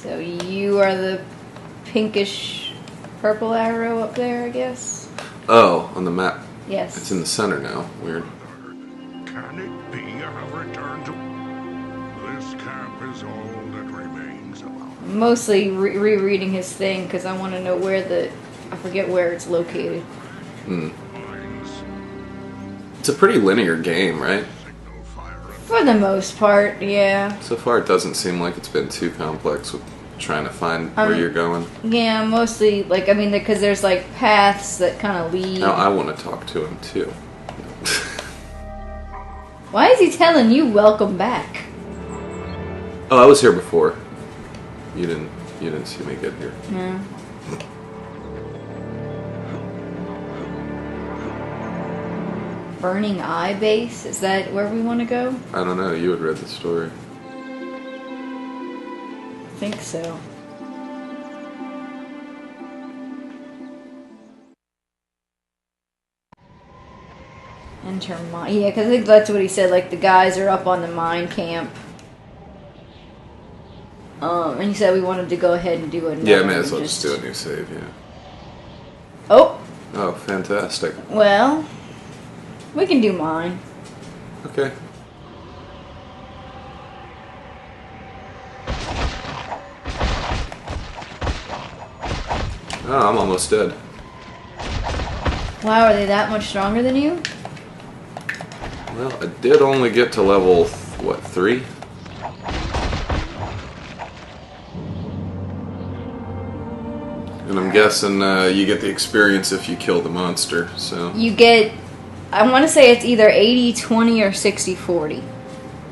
So you are the pinkish purple arrow up there, I guess? Oh, on the map. Yes. It's in the center now. Weird. Can it be I have returned to... This camp is all that remains of our... Mostly rereading his thing because I want to know where I forget where it's located. minds. It's a pretty linear game, right? Signal fire For the most part, yeah. So far, it doesn't seem like it's been too complex with trying to find where you're going. Yeah, mostly, like, I mean, because there's, like, paths that kind of lead. Now, I want to talk to him, too. Why is he telling you welcome back? Oh, I was here before. You didn't see me get here. No. Burning Eye Base? Is that where we want to go? I don't know. You had read the story. I think so. Enter mine. Yeah, because I think that's what he said. Like, the guys are up on the mine camp. And he said we wanted to go ahead and do another. Yeah, may as well just do a new save, yeah. Oh! Oh, fantastic. Well, we can do mine. Okay. Oh, I'm almost dead. Wow, are they that much stronger than you? Well, I did only get to level, what, 3? And I'm guessing you get the experience if you kill the monster, so... You get, I want to say it's either 80-20 or 60-40.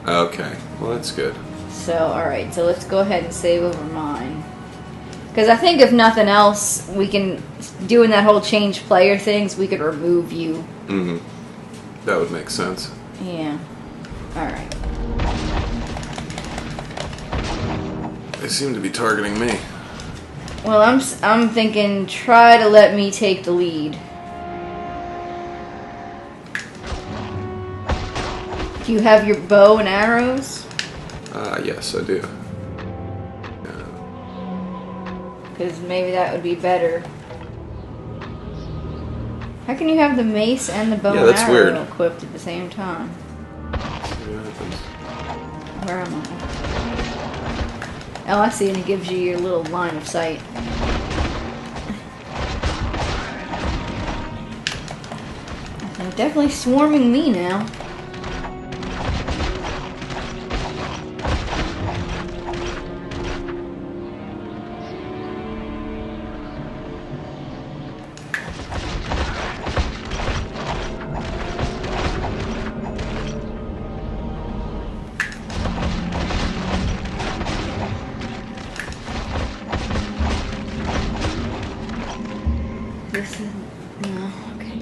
Okay, well that's good. So, alright, so let's go ahead and save over mine. Because I think if nothing else, we can, doing that whole change player things, we could remove you. Mm-hmm. That would make sense. Yeah. Alright. They seem to be targeting me. Well, I'm thinking try to let me take the lead. Do you have your bow and arrows? Yes, I do. Because maybe that would be better. How can you have the mace and the bow and that's arrow weird. equipped at the same time? See what happens. Where am I? Oh, I see, and it gives you your little line of sight. They're definitely swarming me now. This is... no, okay.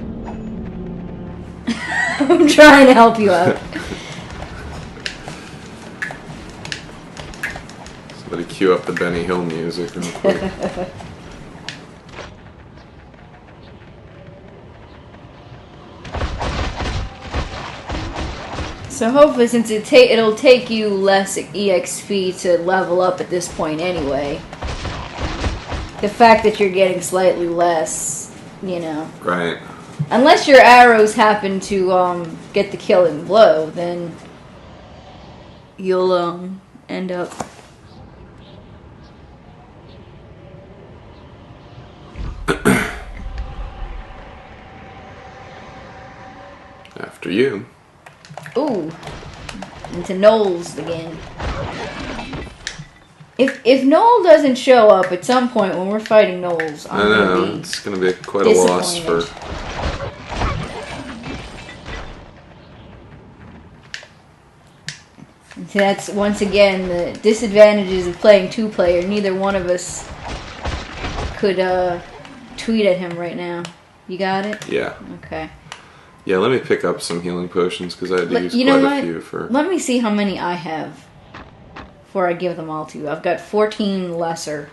I'm trying to help you out. Somebody cue up the Benny Hill music real quick. So hopefully, since it'll take you less EXP to level up at this point anyway, the fact that you're getting slightly less, you know. Right. Unless your arrows happen to get the killing blow, then you'll end up... After you. Ooh. Into Knowles again. If Noel doesn't show up at some point when we're fighting Knowles, I'm gonna be it's gonna be quite a loss for... See, that's once again the disadvantages of playing two-player. Neither one of us could tweet at him right now. You got it? Yeah. Okay. Yeah, let me pick up some healing potions because I had to use You know quite a what? few for... Let me see how many I have before I give them all to you. I've got 14 lesser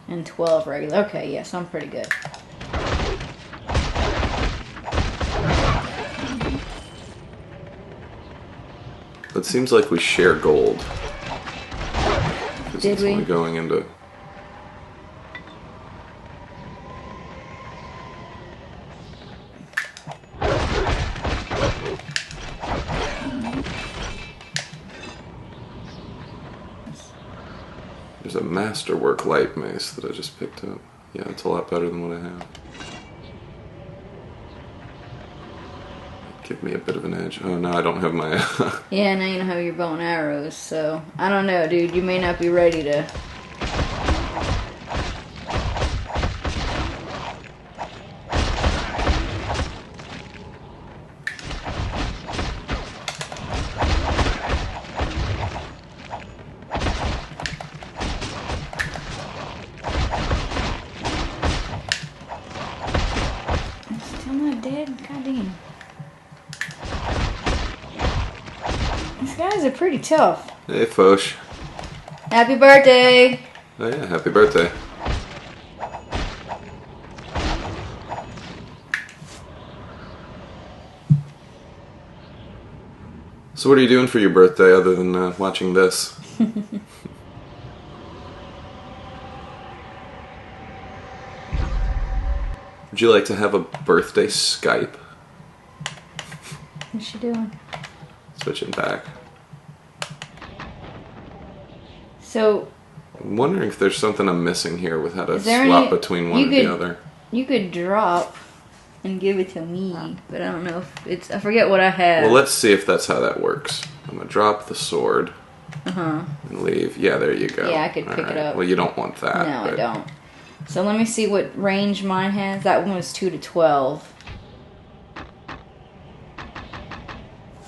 and 12 regular. Okay, yes, I'm pretty good. It seems like we share gold. Did it's we? only going into... There's a masterwork light mace that I just picked up. Yeah, it's a lot better than what I have. Give me a bit of an edge. Oh no, I don't have my... Yeah, now you don't have your bow and arrows, so... I don't know, dude. You may not be ready to... These guys are pretty tough. Hey, Foch. Happy birthday! Oh yeah, happy birthday. So what are you doing for your birthday other than watching this? Would you like to have a birthday Skype? What's she doing? Switching back. So... I'm wondering if there's something I'm missing here with how to Is there swap any- between one you and could- the other. You could drop and give it to me, but I don't know if it's... I forget what I have. Well, let's see if that's how that works. I'm gonna drop the sword Uh-huh. and leave. Yeah, there you go. Yeah, I could pick it Alright. up. Well, you don't want that. No, I but- don't. So let me see what range mine has. That one was 2 to 12.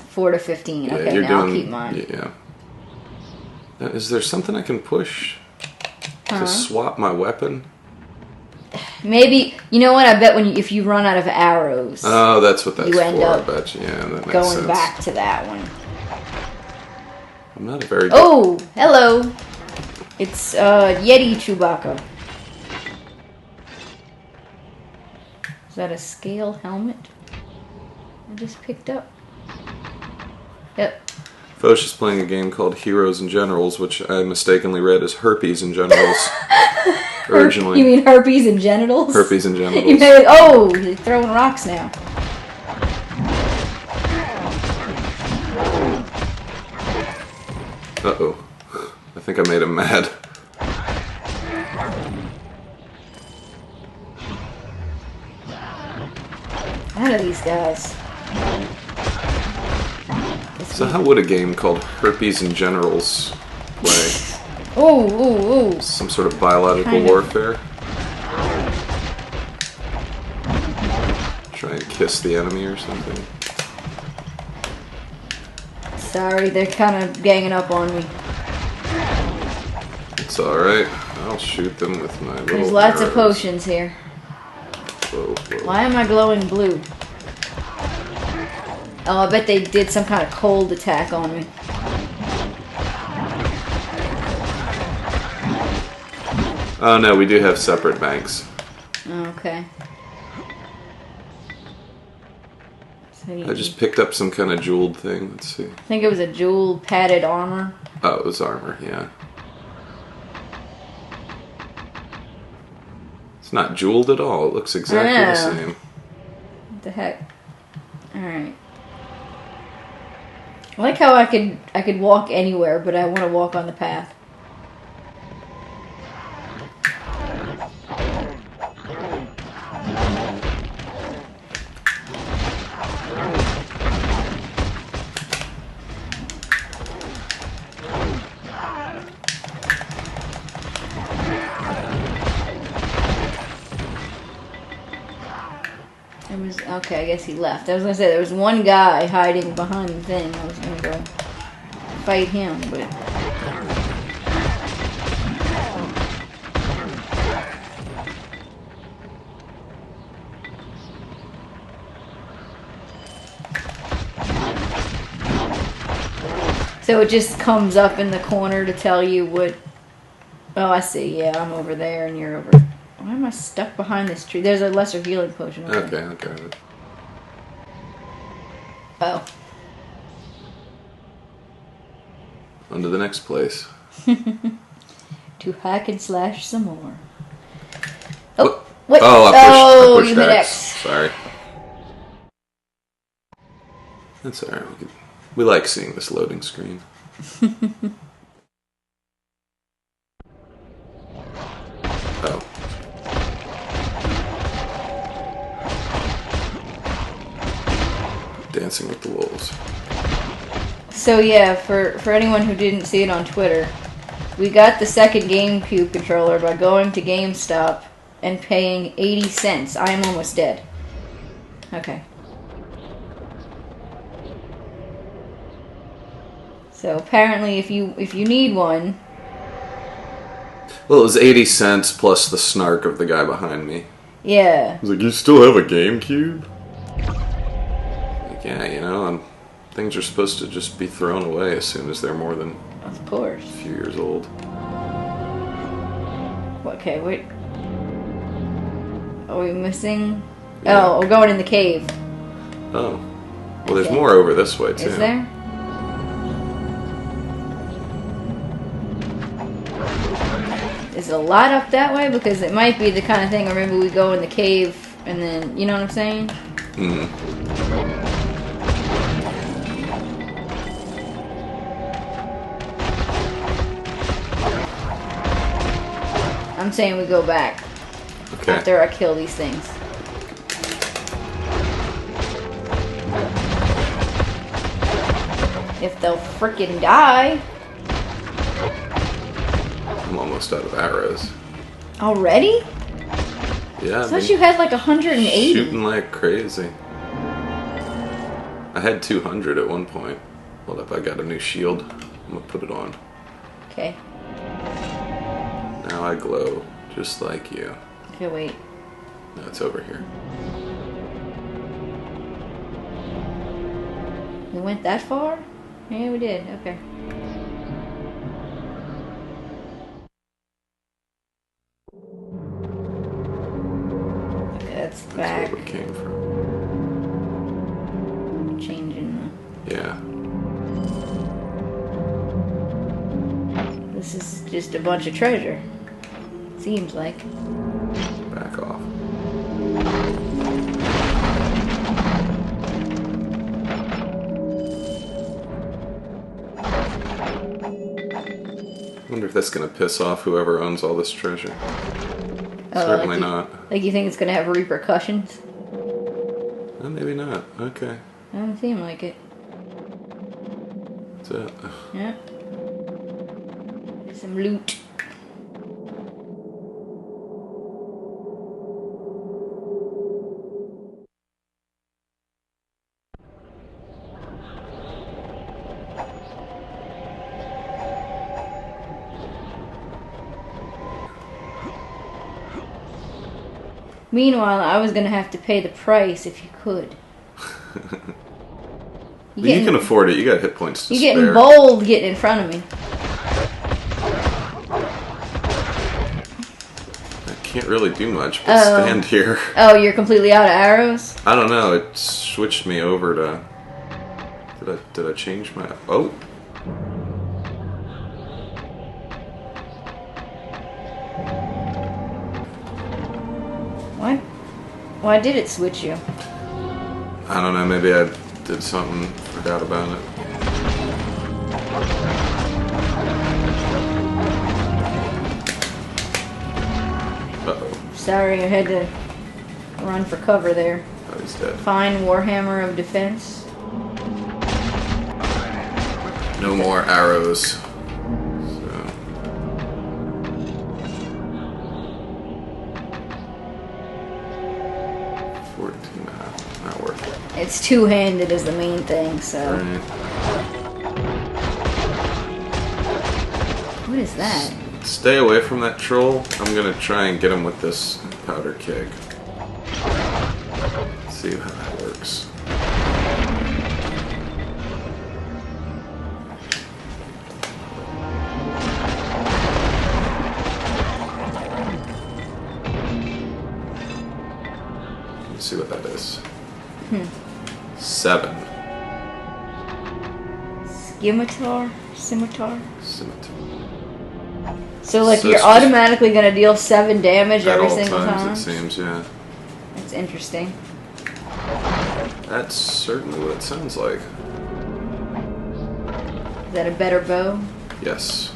4 to 15. Yeah, Okay, you're now doing, I'll keep mine. Yeah. Now, is there something I can push Huh? to swap my weapon? Maybe, you know what? I bet if you run out of arrows, Oh, that's what that's You end for. up I bet you. Yeah, that makes going sense. back to that one. I'm not a very. Oh, hello. It's Yeti Chewbacca. Is that a scale helmet I just picked up? Yep. Foch is playing a game called Heroes and Generals, which I mistakenly read as Herpes and Generals originally. You mean herpes and genitals? Herpes and You Genitals. made, oh, you're throwing rocks now. Uh-oh. I think I made him mad. Out of these guys. So how would a game called Herpes and Generals play? Oh, oh, oh. Some sort of biological Kind of. warfare? Try and kiss the enemy or something? Sorry, they're kind of ganging up on me. It's alright. I'll shoot them with my little There's lots of arrows. potions here. Whoa, whoa. Why am I glowing blue? Oh, I bet they did some kind of cold attack on me. Oh no, we do have separate banks. Okay. So I just picked up some kind of jeweled thing. Let's see. I think it was a jeweled padded armor. Oh, it was armor, yeah. It's not jeweled at all. It looks exactly the know. same. What the heck? Alright. I like how I could walk anywhere, but I want to walk on the path. There was, okay, I guess he left. I was gonna say there was one guy hiding behind the thing. I was gonna go fight him, but so it just comes up in the corner to tell you what. Oh, I see. Yeah, I'm over there and you're over. Why am I stuck behind this tree? There's a lesser healing potion. Okay, okay. Oh. On to the next place. To hack and slash some more. Oh, what? what? Oh, I pushed you hit X. X. Sorry. That's alright. We like seeing this loading screen. Oh. Dancing with the Wolves. So yeah, for anyone who didn't see it on Twitter, we got the second GameCube controller by going to GameStop and paying 80 cents. I am almost dead. Okay. So apparently if you need one... Well, it was 80 cents plus the snark of the guy behind me. Yeah. He's like, you still have a GameCube? Like, yeah, you know, things are supposed to just be thrown away as soon as they're more than Of course. a few years old. Okay, wait. Are we missing? Yeah. Oh, we're going in the cave. Oh. Well, there's Okay. more over this way, too. Is there? Is it a lot up that way? Because it might be the kind of thing where maybe we go in the cave and then, you know what I'm saying? Mm-hmm. I'm saying we go back Okay. after I kill these things. If they'll frickin' die. I'm almost out of arrows. Already? Yeah, I I've thought been you had like 180. shooting like crazy. I had 200 at one point. Hold up, I got a new shield. I'm gonna put it on. Okay. Now I glow, just like you. Okay, wait. No, it's over here. We went that far? Yeah, we did. Okay. Okay, that's That's back. where we came from. Changing Yeah. This is just a bunch of treasure. Seems like. Back off. Wonder if that's gonna piss off whoever owns all this treasure. Certainly not. Like you think it's gonna have repercussions? Well, maybe not. Okay. Doesn't seem like it. That's it. Yeah. Some loot. Meanwhile, I was gonna have to pay the price if you could. You can afford it. You got hit points to You're spare. getting bold getting in front of me. I can't really do much but stand here. Oh, you're completely out of arrows? I don't know. It switched me over to. Did I change my? Oh. What? Why did it switch you? I don't know. Maybe I did something. Forgot about it. Uh-oh. Sorry, I had to run for cover there. Oh, he's dead. Fine Warhammer of Defense. No more arrows. So. 14. Not worth it. It's two-handed is the main thing, so. Right. What is that? Stay away from that troll. I'm gonna try and get him with this powder keg. See how that works. Let's see what that is. 7. Scimitar? Scimitar? Scimitar. So, like, So you're it's just automatically going to deal 7 damage at every all single times, time? it seems, yeah. That's interesting. That's certainly what it sounds like. Is that a better bow? Yes.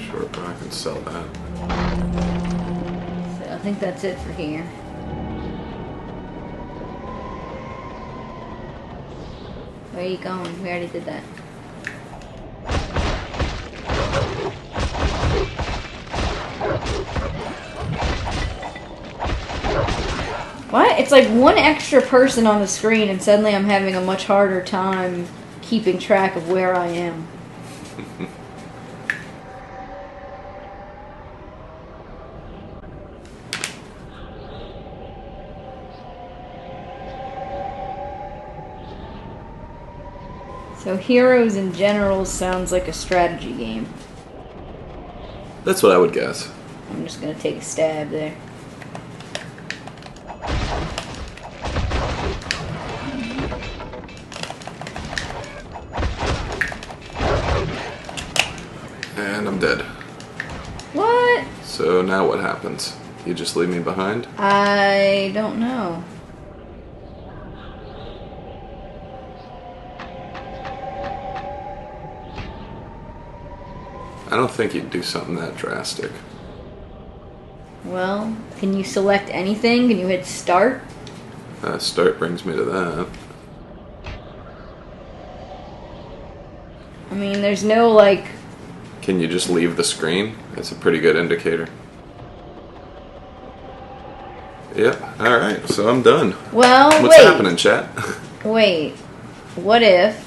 Short bow, I can sell that. So I think that's it for here. Where are you going? We already did that. What? It's like one extra person on the screen and suddenly I'm having a much harder time keeping track of where I am. So Heroes and Generals sounds like a strategy game. That's what I would guess. I'm just gonna take a stab there. And I'm dead. What? So now what happens? You just leave me behind? I don't know. I don't think you'd do something that drastic. Well, can you select anything? Can you hit start? Start brings me to that. I mean, there's no, like... Can you just leave the screen? That's a pretty good indicator. Yep, alright, so I'm done. Well, What's wait. happening, chat? Wait. What if...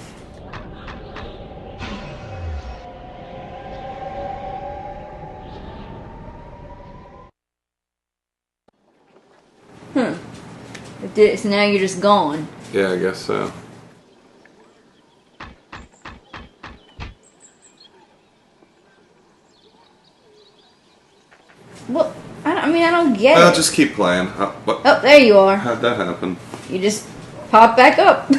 So now you're just gone. Yeah, I guess so. Well, I mean, I don't get I'll it. just keep playing. What? Oh, there you are. How'd that happen? You just pop back up.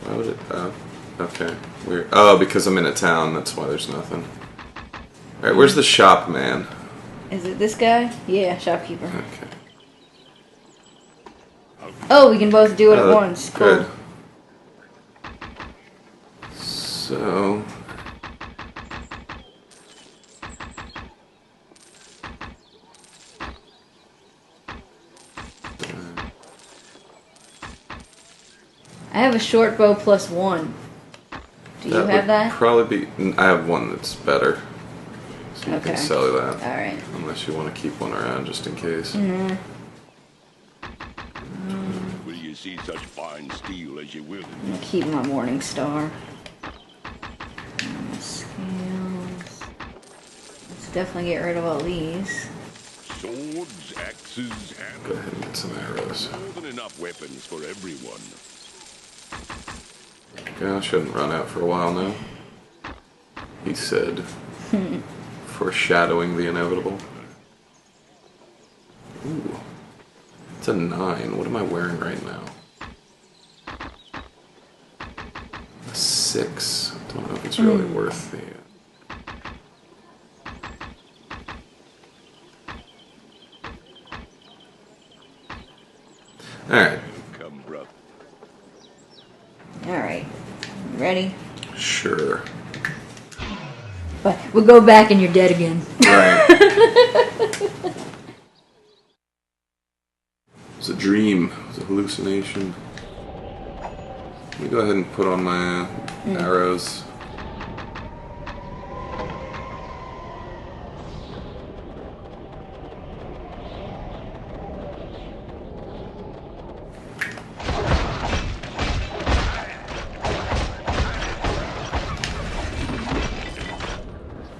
Why would it? Oh, okay. Weird. Oh, because I'm in a town. That's why there's nothing. All right, where's the shop man? Is it this guy? Yeah, shopkeeper. Okay. Oh, we can both do it at once. Cool. Good. So. I have a short bow +1. Do you have that? Probably be. I have one that's better. So you Okay. can sell that. Alright. Unless you want to keep one around just in case. Mm-hmm. Will you see such fine steel as you will? I'm gonna keep my Morning Star. Scales. Let's definitely get rid of all these. Swords, axes, Go and ahead and get some arrows. more than enough weapons for everyone. Okay, I shouldn't run out for a while now. He said, foreshadowing the inevitable. Ooh, it's a 9. What am I wearing right now? A 6. Don't know if it's really worth the. All right. Come, bro. Alright. Ready? Sure. But we'll go back and you're dead again. Right. It's a dream. It's a hallucination. Let me go ahead and put on my arrows.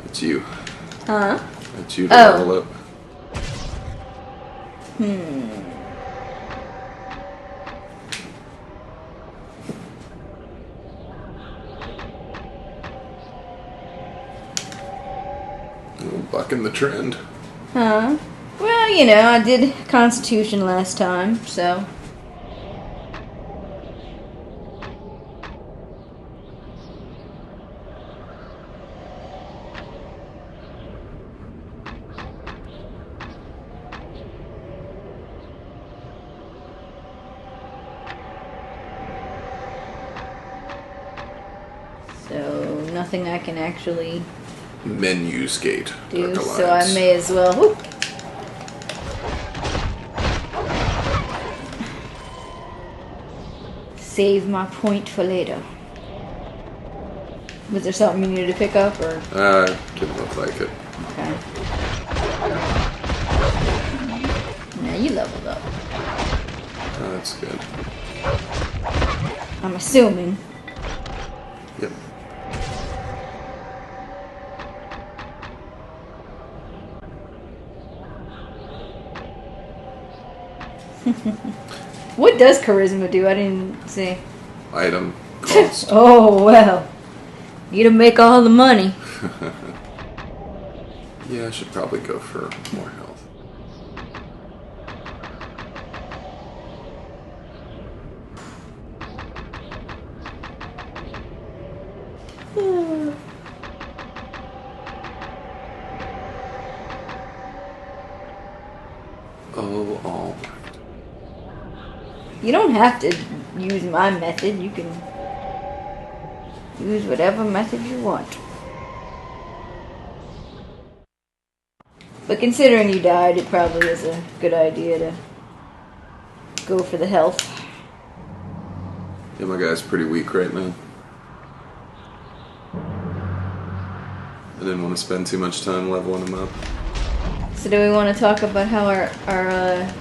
It's you. Huh? It's you to Oh. level up. Bucking the trend. Huh? Well, you know, I did Constitution last time, so... So, nothing I can actually Menus gate. do, Dark so I Alliance. may as well... Whoop. Save my point for later. Was there something you needed to pick up, or...? Didn't look like it. Okay. Now you leveled up. That's good. I'm assuming. Yep. What does charisma do? I didn't see. Item cost. Oh, well. You to make all the money. Yeah, I should probably go for more health. Oh, all right. You don't have to use my method. You can use whatever method you want. But considering you died, it probably is a good idea to go for the health. Yeah, my guy's pretty weak right now. I didn't want to spend too much time leveling him up. So do we want to talk about how our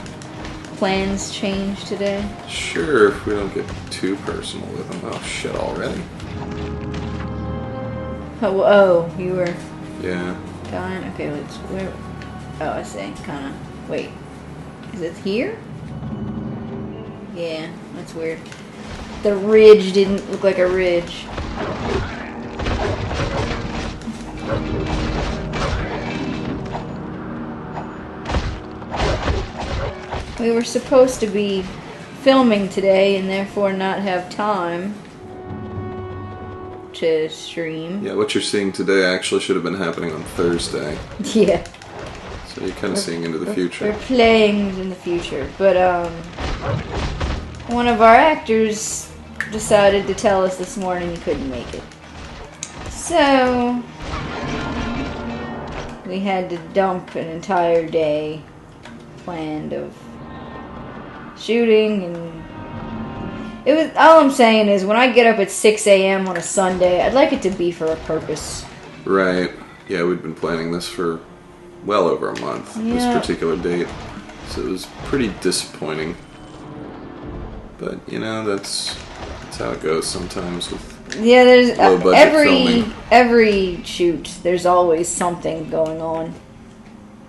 plans changed today? Sure, if we don't get too personal with him. Oh, shit, already? Oh, you were Yeah. gone? Okay, let's... Where? Oh, I see. Kind of... Wait. Is it here? Yeah, that's weird. The ridge didn't look like a ridge. We were supposed to be filming today and therefore not have time to stream. Yeah, what you're seeing today actually should have been happening on Thursday. Yeah. So you're kind of seeing into the future. We're playing in the future, but one of our actors decided to tell us this morning he couldn't make it. So we had to dump an entire day planned of shooting, and it was, all I'm saying is when I get up at 6 a.m. on a Sunday, I'd like it to be for a purpose. Right. Yeah, we'd been planning this for well over a month, this particular date. So it was pretty disappointing. But, you know, that's how it goes sometimes with there's low budget filming. every shoot, there's always something going on.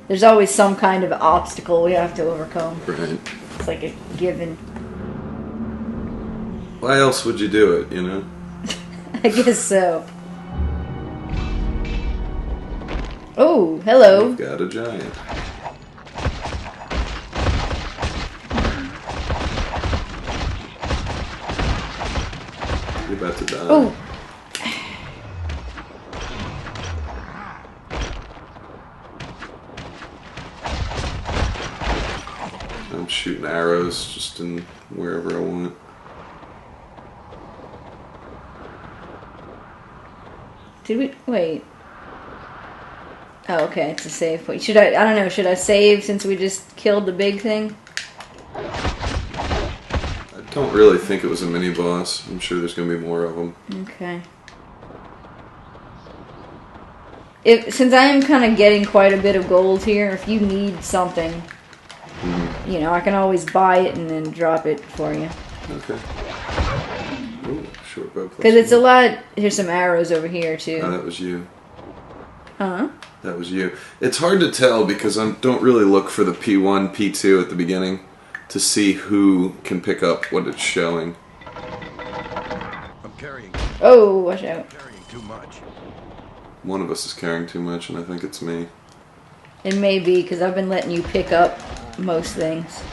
There's always some kind of obstacle we have to overcome. Right. It's like a given. Why else would you do it, you know? I guess so. Oh, hello. We've got a giant. You're about to die. Oh. I'm shooting arrows just in wherever I want. Did we wait? Oh, okay, it's a save point. Should I don't know, should I save since we just killed the big thing? I don't really think it was a mini boss. I'm sure there's going to be more of them. Okay. Since I am kind of getting quite a bit of gold here, if you need something, you know, I can always buy it and then drop it for you. Okay. Ooh, short bow. Because it's a lot... Here's some arrows over here, too. Oh, that was you. Huh? That was you. It's hard to tell because I don't really look for the P1, P2 at the beginning to see who can pick up what it's showing. I'm carrying. Oh, watch out. Carrying too much. One of us is carrying too much, and I think it's me. It may be, because I've been letting you pick up most things.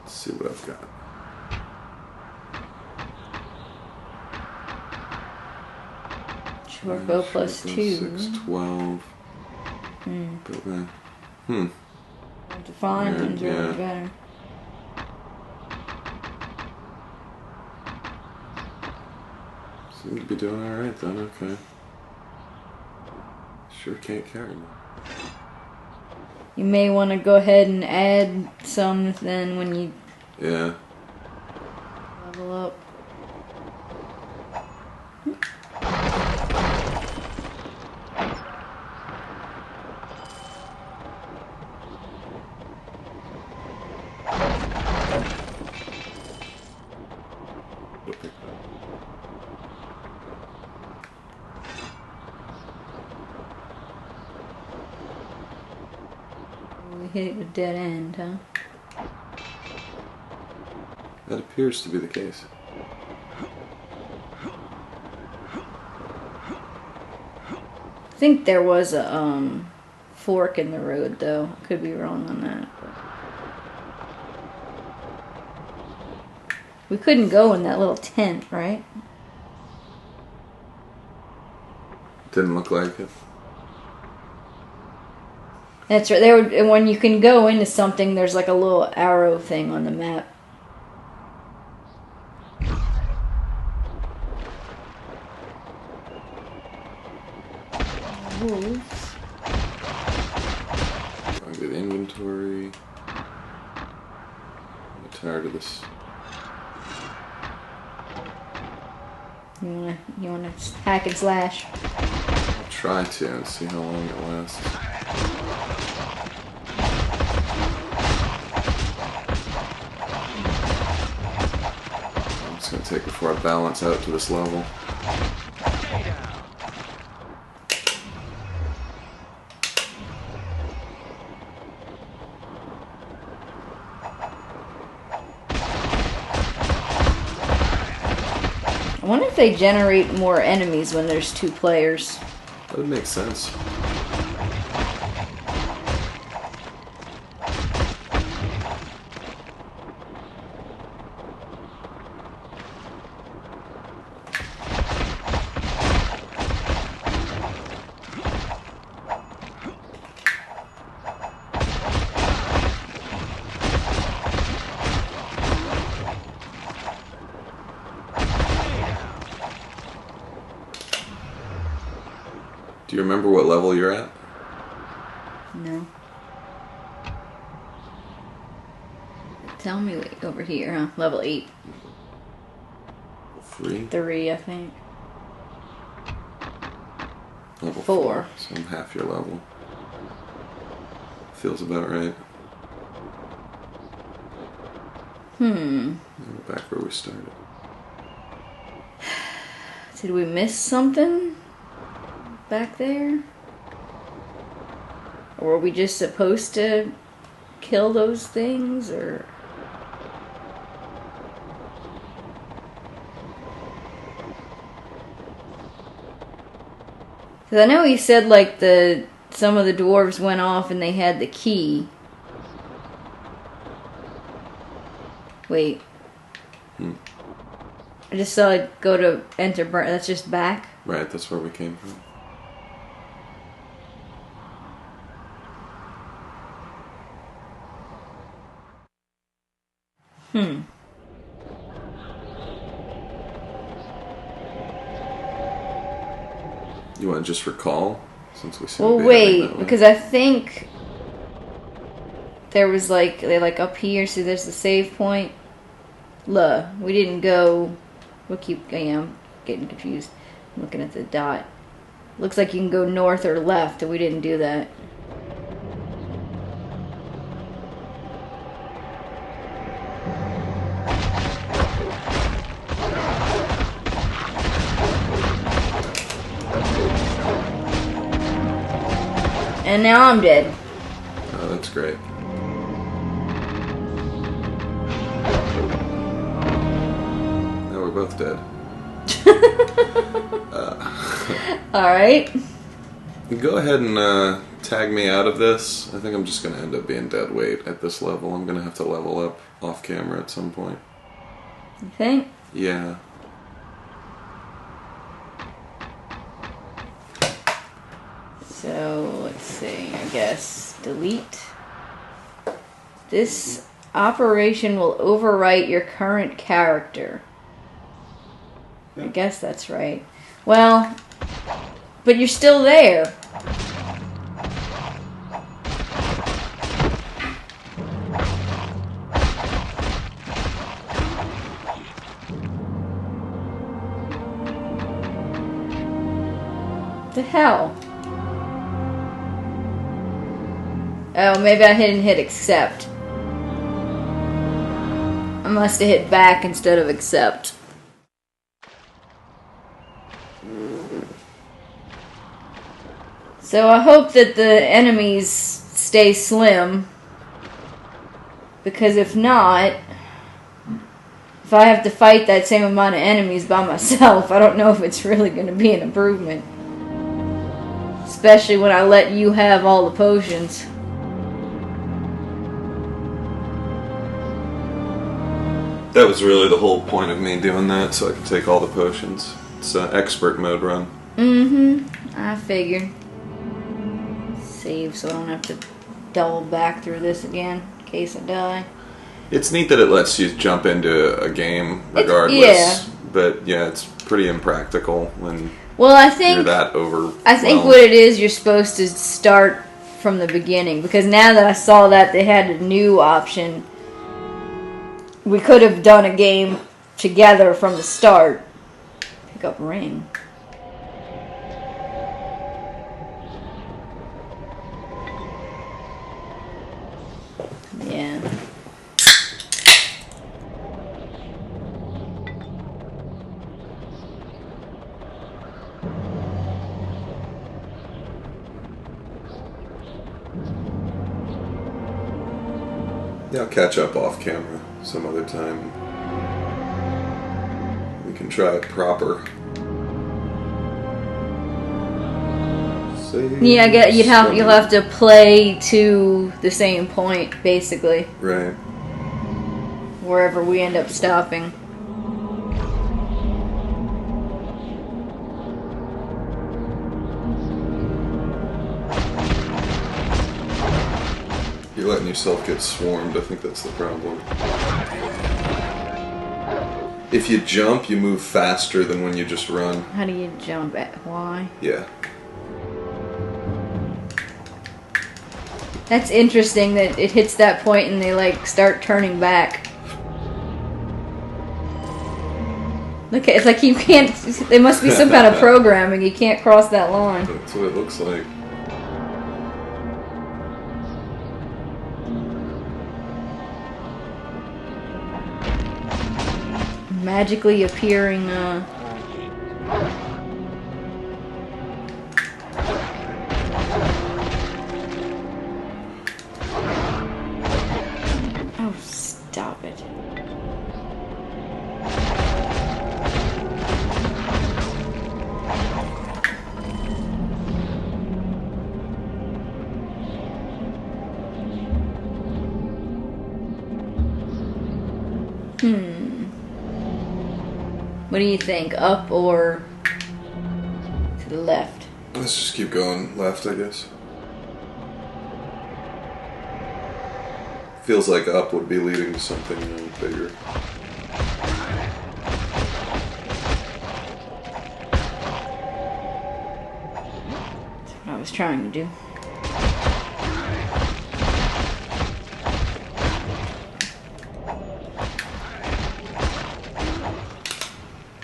Let's see what I've got. Short bow plus 2. 6, 12. But then, Define yeah. better. Seem to be doing alright then, okay. Sure can't carry me. You may want to go ahead and add some then when you level up. We hit a dead end, huh? That appears to be the case. I think there was a fork in the road, though. I could be wrong on that. But we couldn't go in that little tent, right? Didn't look like it. That's right. There would, when you can go into something, there's like a little arrow thing on the map. Wolves. I'll get inventory. I'm tired of this. You wanna hack and slash? I'll try to and see how long it lasts. I'm just gonna take it before I balance out to this level. I wonder if they generate more enemies when there's 2 players. That would make sense. Do you remember what level you're at? No. Tell me over here, huh? Level 8. 3? 3, I think. Level 4. So I'm half your level. Feels about right. We're back where we started. Did we miss something back there? Or were we just supposed to kill those things, or? Because I know he said like some of the dwarves went off and they had the key. Wait. I just saw it go to enter burn. That's just back? Right, that's where we came from. You want to just recall? Since we seem to be heading Wait, that way. because I think there was like, they like up here, so there's the save point. Look, we didn't go, I'm getting confused. I'm looking at the dot. Looks like you can go north or left, and we didn't do that. And now I'm dead. Oh, that's great. both dead. Alright. Go ahead and tag me out of this. I think I'm just going to end up being dead weight at this level. I'm going to have to level up off camera at some point. You think? Yeah. So, let's see, I guess. Delete. This operation will overwrite your current character. I guess that's right. Well, but you're still there. The hell? Oh, maybe I didn't hit accept. I must have hit back instead of accept. So I hope that the enemies stay slim. Because if not, if I have to fight that same amount of enemies by myself, I don't know if it's really going to be an improvement. Especially when I let you have all the potions. That was really the whole point of me doing that, so I could take all the potions. It's an expert mode run. Mm-hmm. I figured. Save so I don't have to double back through this again in case I die. It's neat that it lets you jump into a game regardless. Yeah. But yeah, it's pretty impractical when you're that over. I think what it is, you're supposed to start from the beginning. Because now that I saw that they had a new option, we could have done a game together from the start. Pick up ring. Yeah. Yeah, I'll catch up off camera some other time. We can try it proper. Yeah, I get you'll have to play to the same point, basically. Right. Wherever we end up stopping. You're letting yourself get swarmed, I think that's the problem. If you jump, you move faster than when you just run. How do you jump at why? Yeah. That's interesting that it hits that point and they like start turning back. Look, it's like you can't. There must be some kind of programming. You can't cross that line. That's what it looks like. Magically appearing. Oh, stop it. What do you think? Up or to the left? Let's just keep going left, I guess. Feels like up would be leading to something bigger. That's what I was trying to do.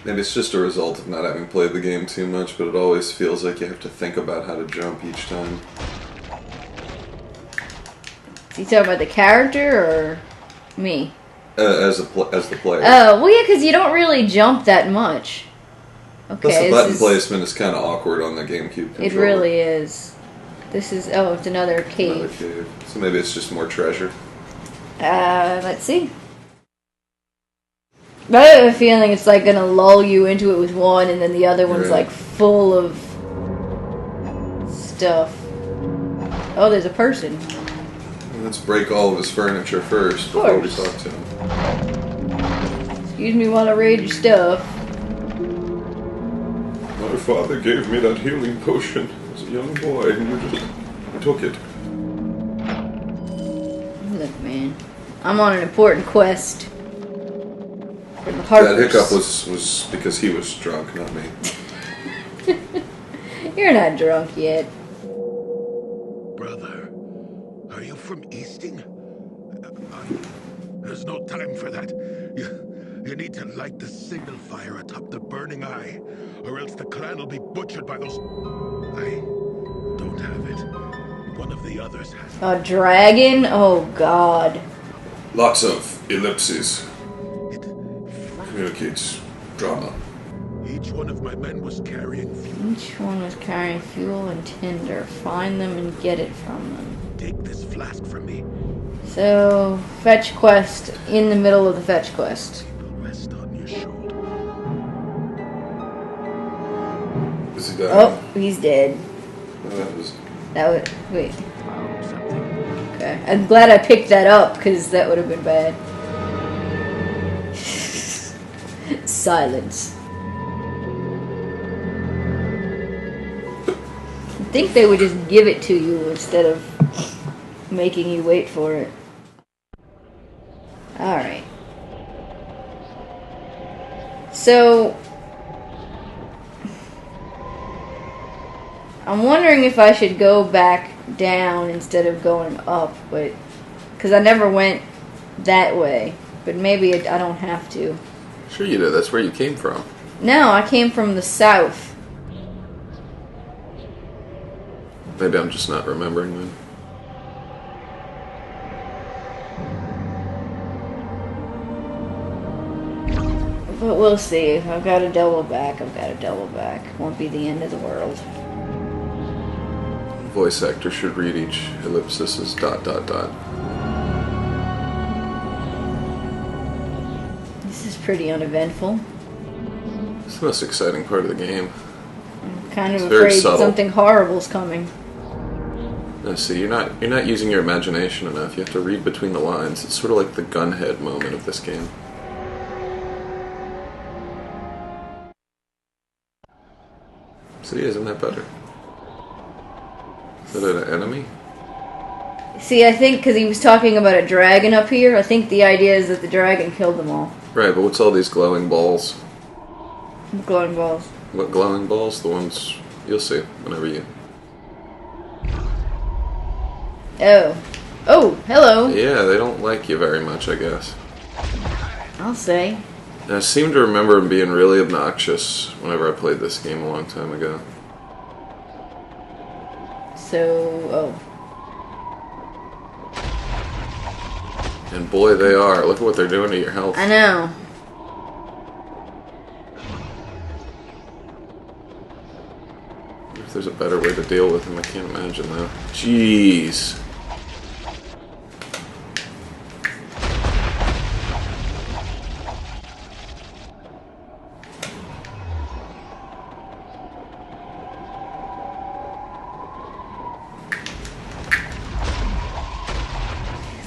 Maybe it's just a result of not having played the game too much, but it always feels like you have to think about how to jump each time. Is he talking about the character or me? As the player. Oh, well, yeah, because you don't really jump that much. Okay. Plus the button placement is kind of awkward on the GameCube controller. It really is. This is, oh, it's another cave. Another cave. So maybe it's just more treasure. Let's see. I have a feeling it's like gonna lull you into it with one, and then the other one's Right. like full of stuff. Oh, there's a person. Let's break all of his furniture first before we course. talk to him. Excuse me while I raid your stuff. My father gave me that healing potion as a young boy, and you just took it. Look, man, I'm on an important quest. For the That Harpers. hiccup was because he was drunk, not me. You're not drunk yet. Brother, are you from Easting? There's no time for that. You need to light the signal fire atop the burning eye, or else the clan will be butchered by those... I don't have it. One of the others has it. A dragon? Oh, God. Lots of ellipses. It Communicates drama. Each one of my men was carrying fuel. Each one was carrying fuel and tinder. Find them and get it from them. Take this flask from me. So, fetch quest in the middle of the fetch quest. It will rest on your shoulder. Is he dying? Oh, he's dead. That was... Wait. Found something. Okay. I'm glad I picked that up, because that would have been bad. Silence. I think they would just give it to you instead of making you wait for it. Alright. So, I'm wondering if I should go back down instead of going up, but because I never went that way, but maybe I don't have to. Sure you did. That's where you came from. No, I came from the south. Maybe I'm just not remembering then. But we'll see. If I've got to double back, I've got to double back. Won't be the end of the world. Voice actor should read each ellipsis as ... This is pretty uneventful. It's the most exciting part of the game. I'm kind of It's very afraid subtle. something horrible's coming. No, see, you're not using your imagination enough. You have to read between the lines. It's sort of like the gunhead moment of this game. See, isn't that better? Is that an enemy? See, I think because he was talking about a dragon up here, I think the idea is that the dragon killed them all. Right, but what's all these glowing balls? Glowing balls. What glowing balls? The ones you'll see whenever you... Oh. Oh, hello. Yeah, they don't like you very much, I guess. I'll say. And I seem to remember them being really obnoxious whenever I played this game a long time ago. So, And boy, they are. Look at what they're doing to your health. I know. If there's a better way to deal with them, I can't imagine though. Jeez.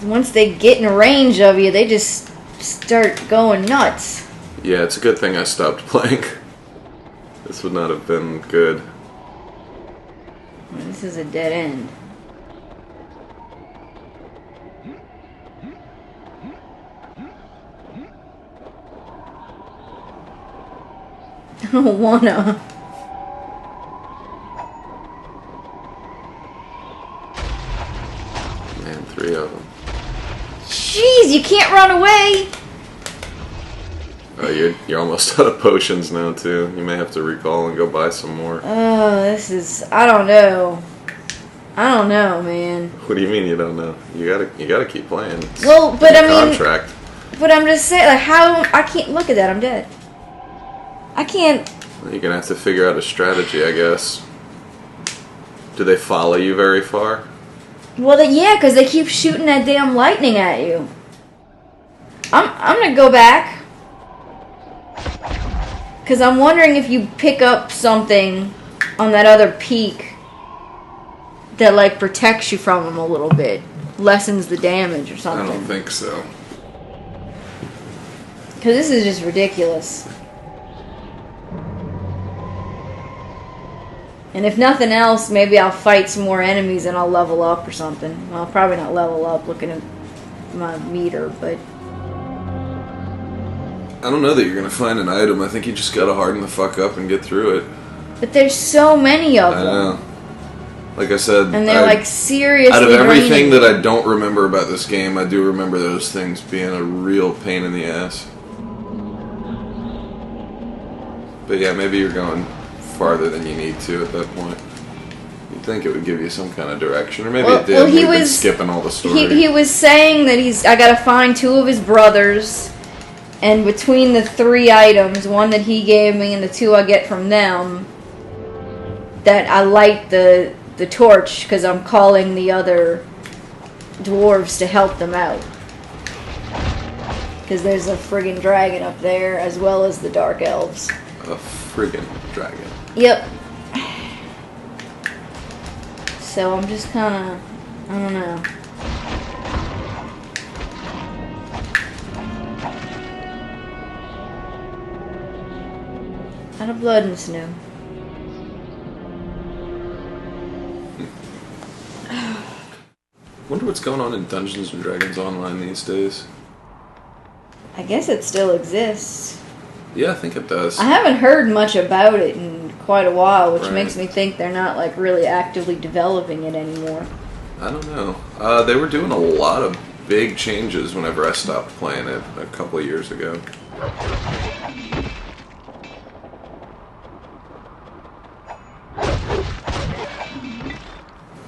Once they get in range of you, they just start going nuts. Yeah, it's a good thing I stopped playing. This would not have been good. This is a dead end. I don't wanna. Man, 3 of them. Jeez, you can't run away! Oh, you're almost out of potions now too. You may have to recall and go buy some more. Oh, this is... I don't know. I don't know, man. What do you mean you don't know? You gotta keep playing. It's Well, but in I the mean... contract. But I'm just saying, like, how... I can't... Look at that, I'm dead. I can't... You're gonna have to figure out a strategy, I guess. Do they follow you very far? Well, yeah, because they keep shooting that damn lightning at you. I'm gonna go back. Because I'm wondering if you pick up something on that other peak that, like, protects you from them a little bit. Lessens the damage or something. I don't think so. Because this is just ridiculous. And if nothing else, maybe I'll fight some more enemies and I'll level up or something. Well, I'll probably not level up looking at my meter, but... I don't know that you're going to find an item. I think you just got to harden the fuck up and get through it. But there's so many of them. I know. Like I said... And they're like seriously out of everything draining. that I don't remember about this game, I do remember those things being a real pain in the ass. But yeah, maybe you're going farther than you need to at that point. You'd think it would give you some kind of direction, or maybe it did. Well, he We've been was skipping all the story. He was saying that I gotta find 2 of his brothers, and between the 3 items, 1 that he gave me and the 2 I get from them, that I light the torch because I'm calling the other dwarves to help them out. Because there's a friggin' dragon up there, as well as the dark elves. A friggin' dragon. Yep. So I'm just kinda... I don't know. Out of blood and snow. Wonder what's going on in Dungeons and Dragons Online these days. I guess it still exists. Yeah, I think it does. I haven't heard much about it in quite a while, which Right. makes me think they're not like really actively developing it anymore. I don't know. They were doing a lot of big changes whenever I stopped playing it a couple of years ago.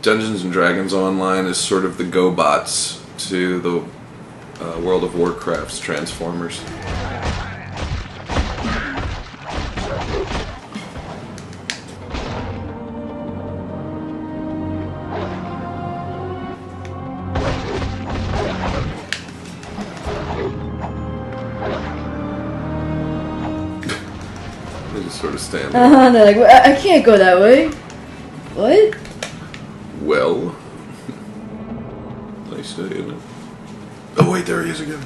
Dungeons and Dragons Online is sort of the GoBots to the World of Warcraft's Transformers. They just sort of stand there. They're like, I can't go that way. What? Well, nice day, isn't it? Oh wait, there he is again.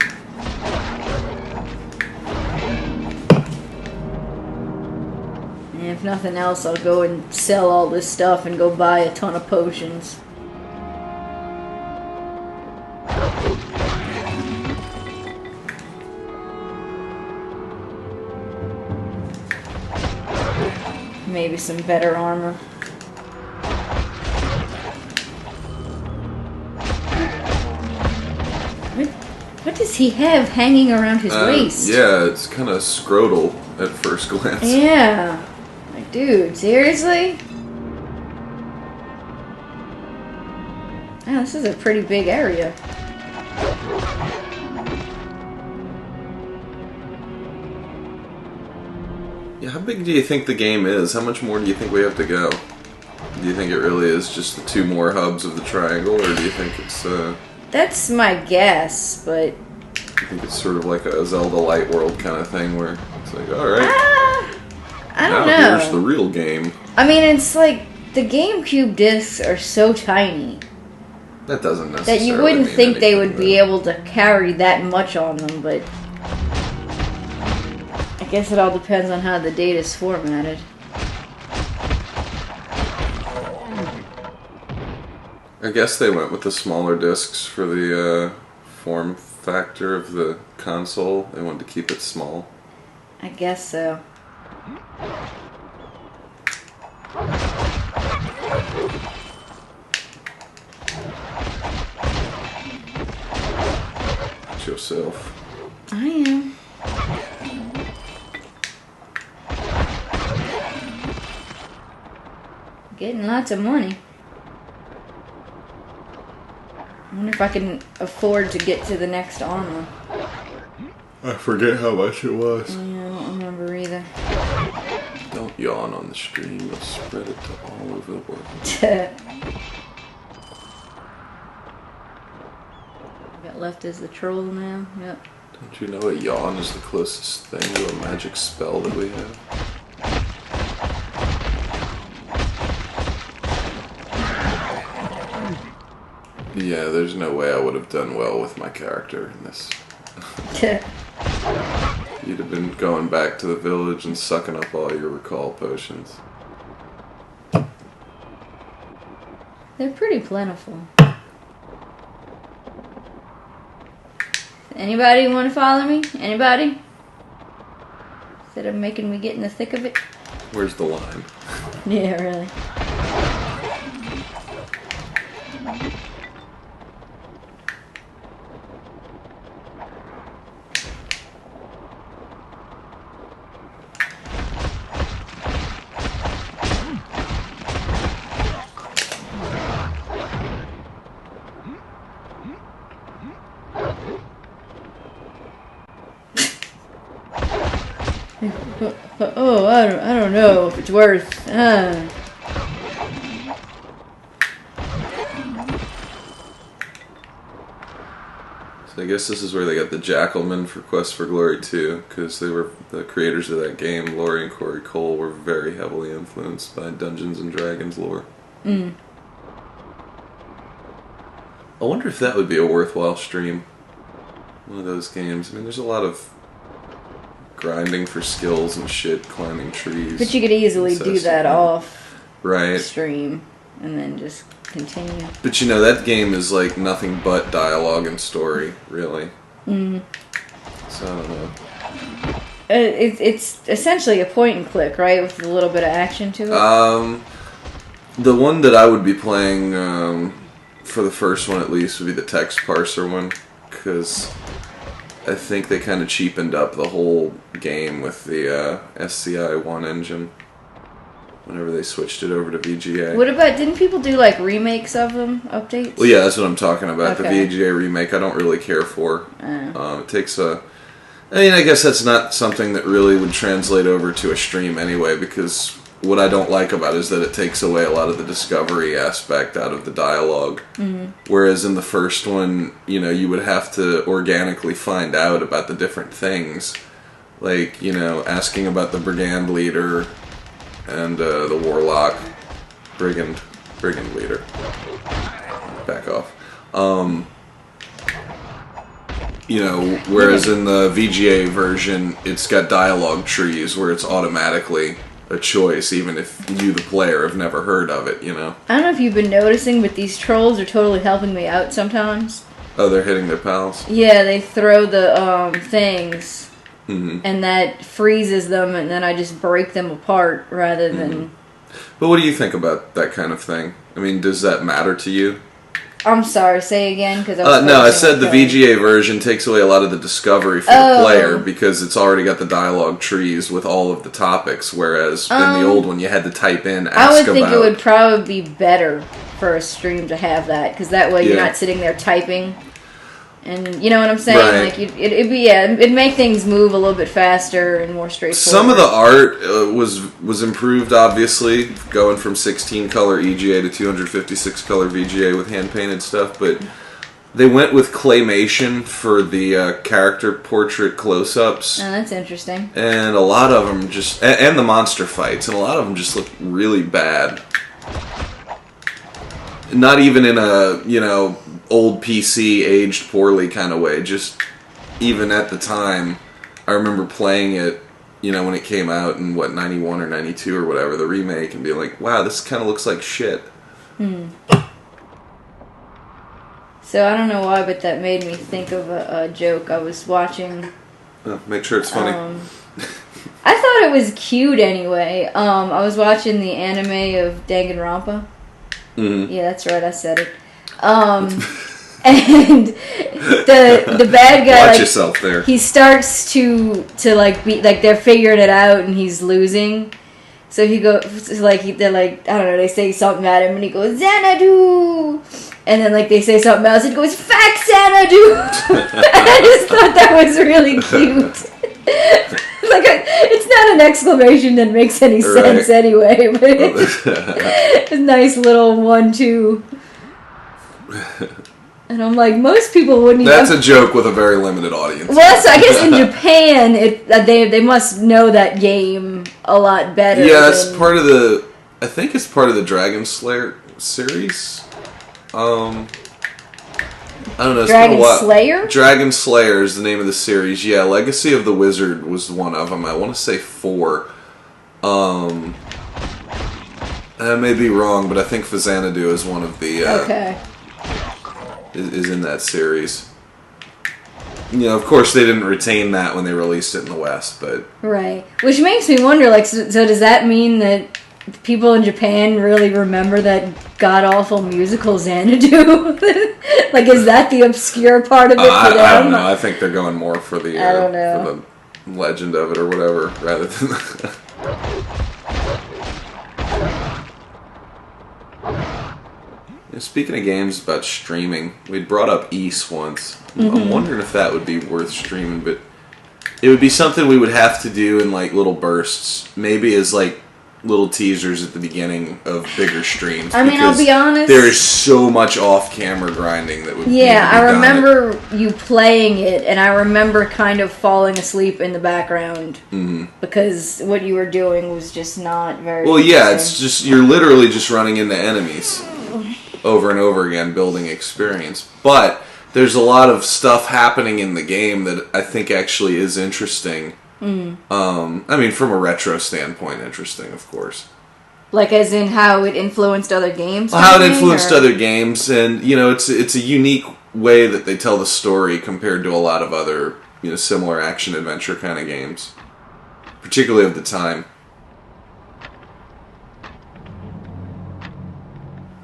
And if nothing else, I'll go and sell all this stuff and go buy a ton of potions. Maybe some better armor. What does he have hanging around his waist? Yeah, it's kind of scrotal at first glance. Yeah. Like, dude, seriously? Oh, this is a pretty big area. Yeah, how big do you think the game is? How much more do you think we have to go? Do you think it really is just the 2 more hubs of the triangle, or do you think it's, That's my guess, but... I think it's sort of like a Zelda Light World kind of thing where it's like, alright, I don't know. now here's the real game. I mean, it's like, the GameCube discs are so tiny That doesn't necessarily that you wouldn't mean think they anything, would be though. able to carry that much on them, but... I guess it all depends on how the data's formatted. I guess they went with the smaller discs for the form factor of the console. They wanted to keep it small. I guess so. It's yourself. I am. Getting lots of money. I wonder if I can afford to get to the next armor. I forget how much it was. Yeah, I don't remember either. Don't yawn on the stream. You'll spread it to all over the world. Got left as the troll now. Yep. Do you know a yawn is the closest thing to a magic spell that we have? Yeah, there's no way I would have done well with my character in this. You'd have been going back to the village and sucking up all your recall potions. They're pretty plentiful. Anybody want to follow me? Anybody? Instead of making me get in the thick of it. Where's the line? Yeah, really. Oh, I don't know if it's worth. So I guess this is where they got the Jackalmen for Quest for Glory 2, because they were the creators of that game. Laurie and Corey Cole were very heavily influenced by Dungeons and Dragons lore. I wonder if that would be a worthwhile stream. One of those games. I mean, there's a lot of grinding for skills and shit, climbing trees. But you could easily do that off stream and then just continue. But you know, that game is like nothing but dialogue and story, really. So I don't know. It's essentially a point and click, right? With a little bit of action to it. The one that I would be playing for the first one at least would be the text parser one, because I think they kind of cheapened up the whole game with the SCI 1 engine whenever they switched it over to VGA. What about, didn't people do like remakes of them, updates? Well, yeah, that's what I'm talking about. Okay. The VGA remake I don't really care for. It takes a... I mean, I guess that's not something that really would translate over to a stream anyway, because what I don't like about it is that it takes away a lot of the discovery aspect out of the dialogue. Whereas in the first one, you know, you would have to organically find out about the different things. Like, you know, asking about the brigand leader and the warlock. Brigand leader. Back off. You know, whereas in the VGA version, it's got dialogue trees where it's automatically a choice, even if you, the player, have never heard of it, you know? I don't know if you've been noticing, but these trolls are totally helping me out sometimes. Oh, they're hitting their pals? Yeah, they throw the things, and that freezes them, and then I just break them apart rather than... But what do you think about that kind of thing? I mean, does that matter to you? I'm sorry, say again, because no, I said the VGA version takes away a lot of the discovery for the player because it's already got the dialogue trees with all of the topics, whereas in the old one you had to type in, ask about... I would think it would probably be better for a stream to have that, because that way you're not sitting there typing. And you know what I'm saying? Right. Like it'd make things move a little bit faster and more straightforward. Some of the art was improved, obviously, going from 16 color EGA to 256 color VGA with hand painted stuff. But they went with claymation for the character portrait close ups. Oh, that's interesting. And a lot of them just and the monster fights, and a lot of them just look really bad. Not even in a, you know, old PC aged poorly kind of way. Just even at the time, I remember playing it, you know, when it came out in 91 or 92 or whatever, the remake, and being like, wow, this kind of looks like shit. So I don't know why, but that made me think of a joke I was watching. Make sure it's funny. I thought it was cute anyway. I was watching the anime of Danganronpa. Yeah, that's right, I said it. And the bad guy, watch like, yourself there. He starts to like be like they're figuring it out and he's losing. So he goes like they're like, I don't know, they say something at him and he goes Xanadu, and then like they say something else and he goes Fax Xanadu. I just thought that was really cute. Like it's not an exclamation that makes any sense anyway, but it's a nice little 1-2. And I'm like, most people wouldn't even... That's a joke with a very limited audience. Well, I guess in Japan, they must know that game a lot better. Yeah, that's part of the... I think it's part of the Dragon Slayer series. I don't know. Dragon Slayer? Dragon Slayer is the name of the series. Yeah, Legacy of the Wizard was one of them. I want to say 4. I may be wrong, but I think Fazanadu is one of the... okay. Is in that series. You know, of course, they didn't retain that when they released it in the West, but... Right. Which makes me wonder, like, so does that mean that people in Japan really remember that god-awful musical Xanadu? Like, is that the obscure part of it for them? I don't know. I think they're going more for the, for the legend of it or whatever, rather than... Speaking of games about streaming, we'd brought up Ys once. I'm wondering if that would be worth streaming, but it would be something we would have to do in like little bursts, maybe as like little teasers at the beginning of bigger streams. I mean, I'll be honest. There is so much off-camera grinding that would. Yeah, I remember you playing it, and I remember kind of falling asleep in the background because what you were doing was just not very. Well, yeah, it's just you're literally just running into enemies over and over again, building experience. But there's a lot of stuff happening in the game that I think actually is interesting. I mean, from a retro standpoint, interesting, of course. Like, as in how it influenced other games? Well, how it influenced other games, and, you know, it's a unique way that they tell the story compared to a lot of other, you know, similar action-adventure kind of games. Particularly of the time.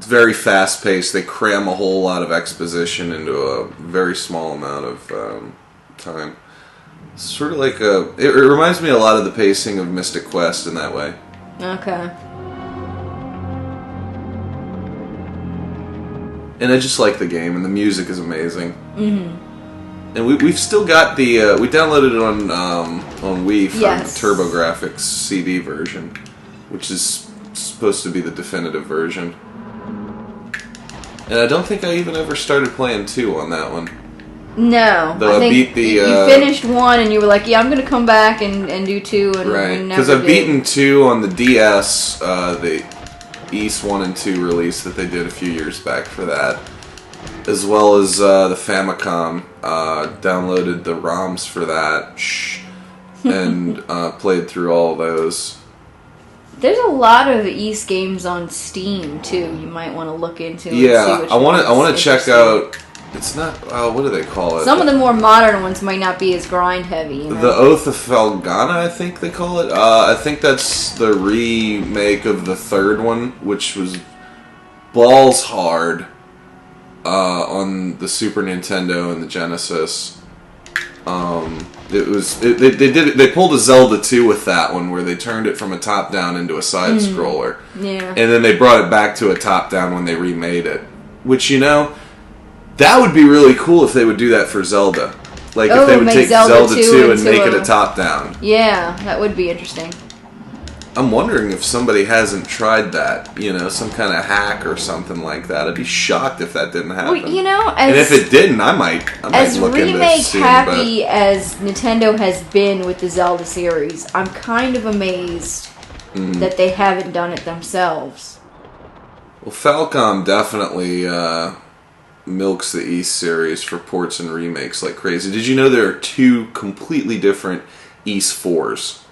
Very fast-paced. They cram a whole lot of exposition into a very small amount of time. It's sort of like a... It reminds me a lot of the pacing of Mystic Quest in that way. Okay. And I just like the game, and the music is amazing. And we've still got the... we downloaded it on Wii from TurboGrafx CD version, which is supposed to be the definitive version. And I don't think I even ever started playing 2 on that one. No. Though I beat the... You finished 1 and you were like, yeah, I'm going to come back and do 2. And right. Because I've beaten 2 on the DS, the Ys 1 and 2 release that they did a few years back for that. As well as the Famicom. Downloaded the ROMs for that. And played through all those. There's a lot of Ys games on Steam too. You might want to look into. Yeah, I want to check out. It's not. What do they call it? Some of the more modern ones might not be as grind heavy. You know? The Oath of Felghana, I think they call it. I think that's the remake of the 3rd one, which was balls hard on the Super Nintendo and the Genesis. They pulled a Zelda 2 with that one, where they turned it from a top-down into a side-scroller. Yeah. And then they brought it back to a top-down when they remade it. Which, you know, that would be really cool if they would do that for Zelda. Like, if they would take Zelda 2 and make it a top-down. Yeah, that would be interesting. I'm wondering if somebody hasn't tried that, you know, some kind of hack or something like that. I'd be shocked if that didn't happen. Well, you know, and if it didn't, I might look into it soon. As remake-happy as Nintendo has been with the Zelda series, I'm kind of amazed that they haven't done it themselves. Well, Falcom definitely milks the Ys series for ports and remakes like crazy. Did you know there are 2 completely different Ys 4s?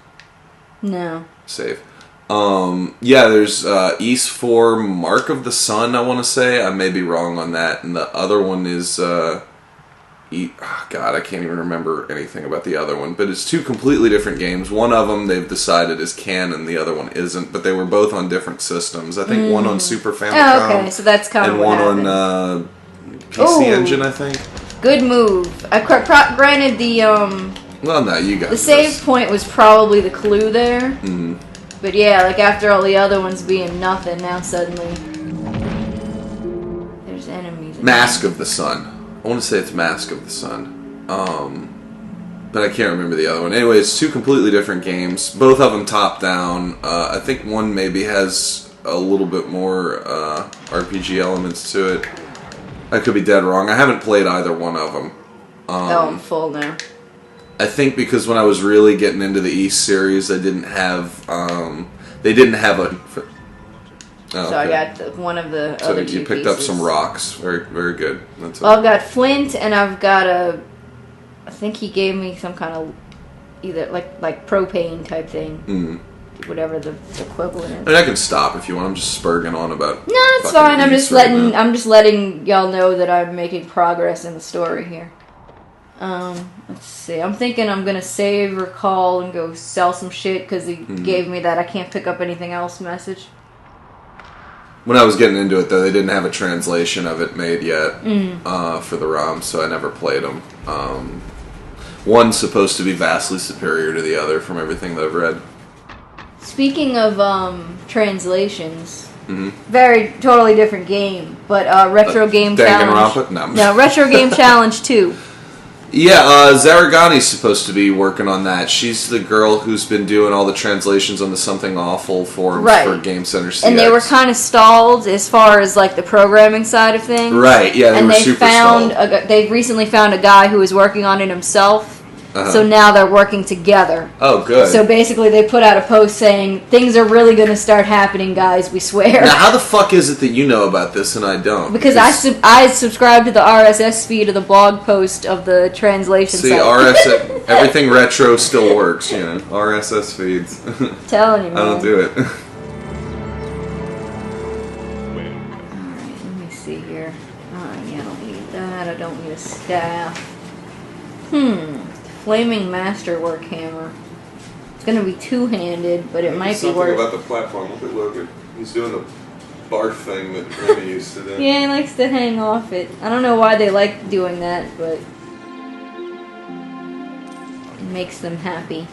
No. Save. Yeah, there's Ys 4 Mark of the Sun, I want to say. I may be wrong on that. And the other one is... God, I can't even remember anything about the other one. But it's 2 completely different games. One of them they've decided is canon, the other one isn't. But they were both on different systems. I think one on Super Famicom. Oh, okay. So that's kind of what happened. And one on PC Engine, I think. Good move. Granted, the... Well, no, you got the save point was probably the clue there. But yeah, like after all the other ones being nothing, now suddenly there's enemies. Mask of the Sun. I want to say it's Mask of the Sun. But I can't remember the other one. Anyway, it's 2 completely different games. Both of them top-down. I think one maybe has a little bit more RPG elements to it. I could be dead wrong. I haven't played either one of them. Oh, I'm full now. I think because when I was really getting into the East series, I didn't have. They didn't have a. Oh, so okay. I got one of the other two you picked pieces. up some rocks. Very, very good. That's Well, I've got flint, and I've got a. I think he gave me some kind of either like propane type thing, whatever the equivalent is. I mean, I can stop if you want. I'm just spurging on about. No, it's fine. I'm just letting y'all know that I'm making progress in the story here. Let's see. I'm thinking I'm gonna save or call and go sell some shit because he gave me that I can't pick up anything else message. When I was getting into it, though, they didn't have a translation of it made yet for the ROM, so I never played them. One's supposed to be vastly superior to the other from everything that I've read. Speaking of translations, totally different game, but Retro Game Challenge. No, Retro Game Challenge 2. Yeah, Zaragani's supposed to be working on that. She's the girl who's been doing all the translations on the Something Awful forums for Game Center CX. And they were kind of stalled as far as like the programming side of things. Right, yeah, they were super stalled. They've recently found a guy who is working on it himself. So now they're working together. Oh, good. So basically they put out a post saying, things are really going to start happening, guys, we swear. Now, how the fuck is it that you know about this and I don't? Because I subscribe to the RSS feed of the blog post of the translation site. RSS, everything retro still works, you know. RSS feeds. Telling you, man. I don't do it. Alright, let me see here. Yeah, I don't need that. I don't need a staff. Flaming Masterwork Hammer. It's going to be two-handed, but it might be worth... about the platform. Look at Logan. He's doing the barf thing that Remy used to do. Yeah, he likes to hang off it. I don't know why they like doing that, but... it makes them happy.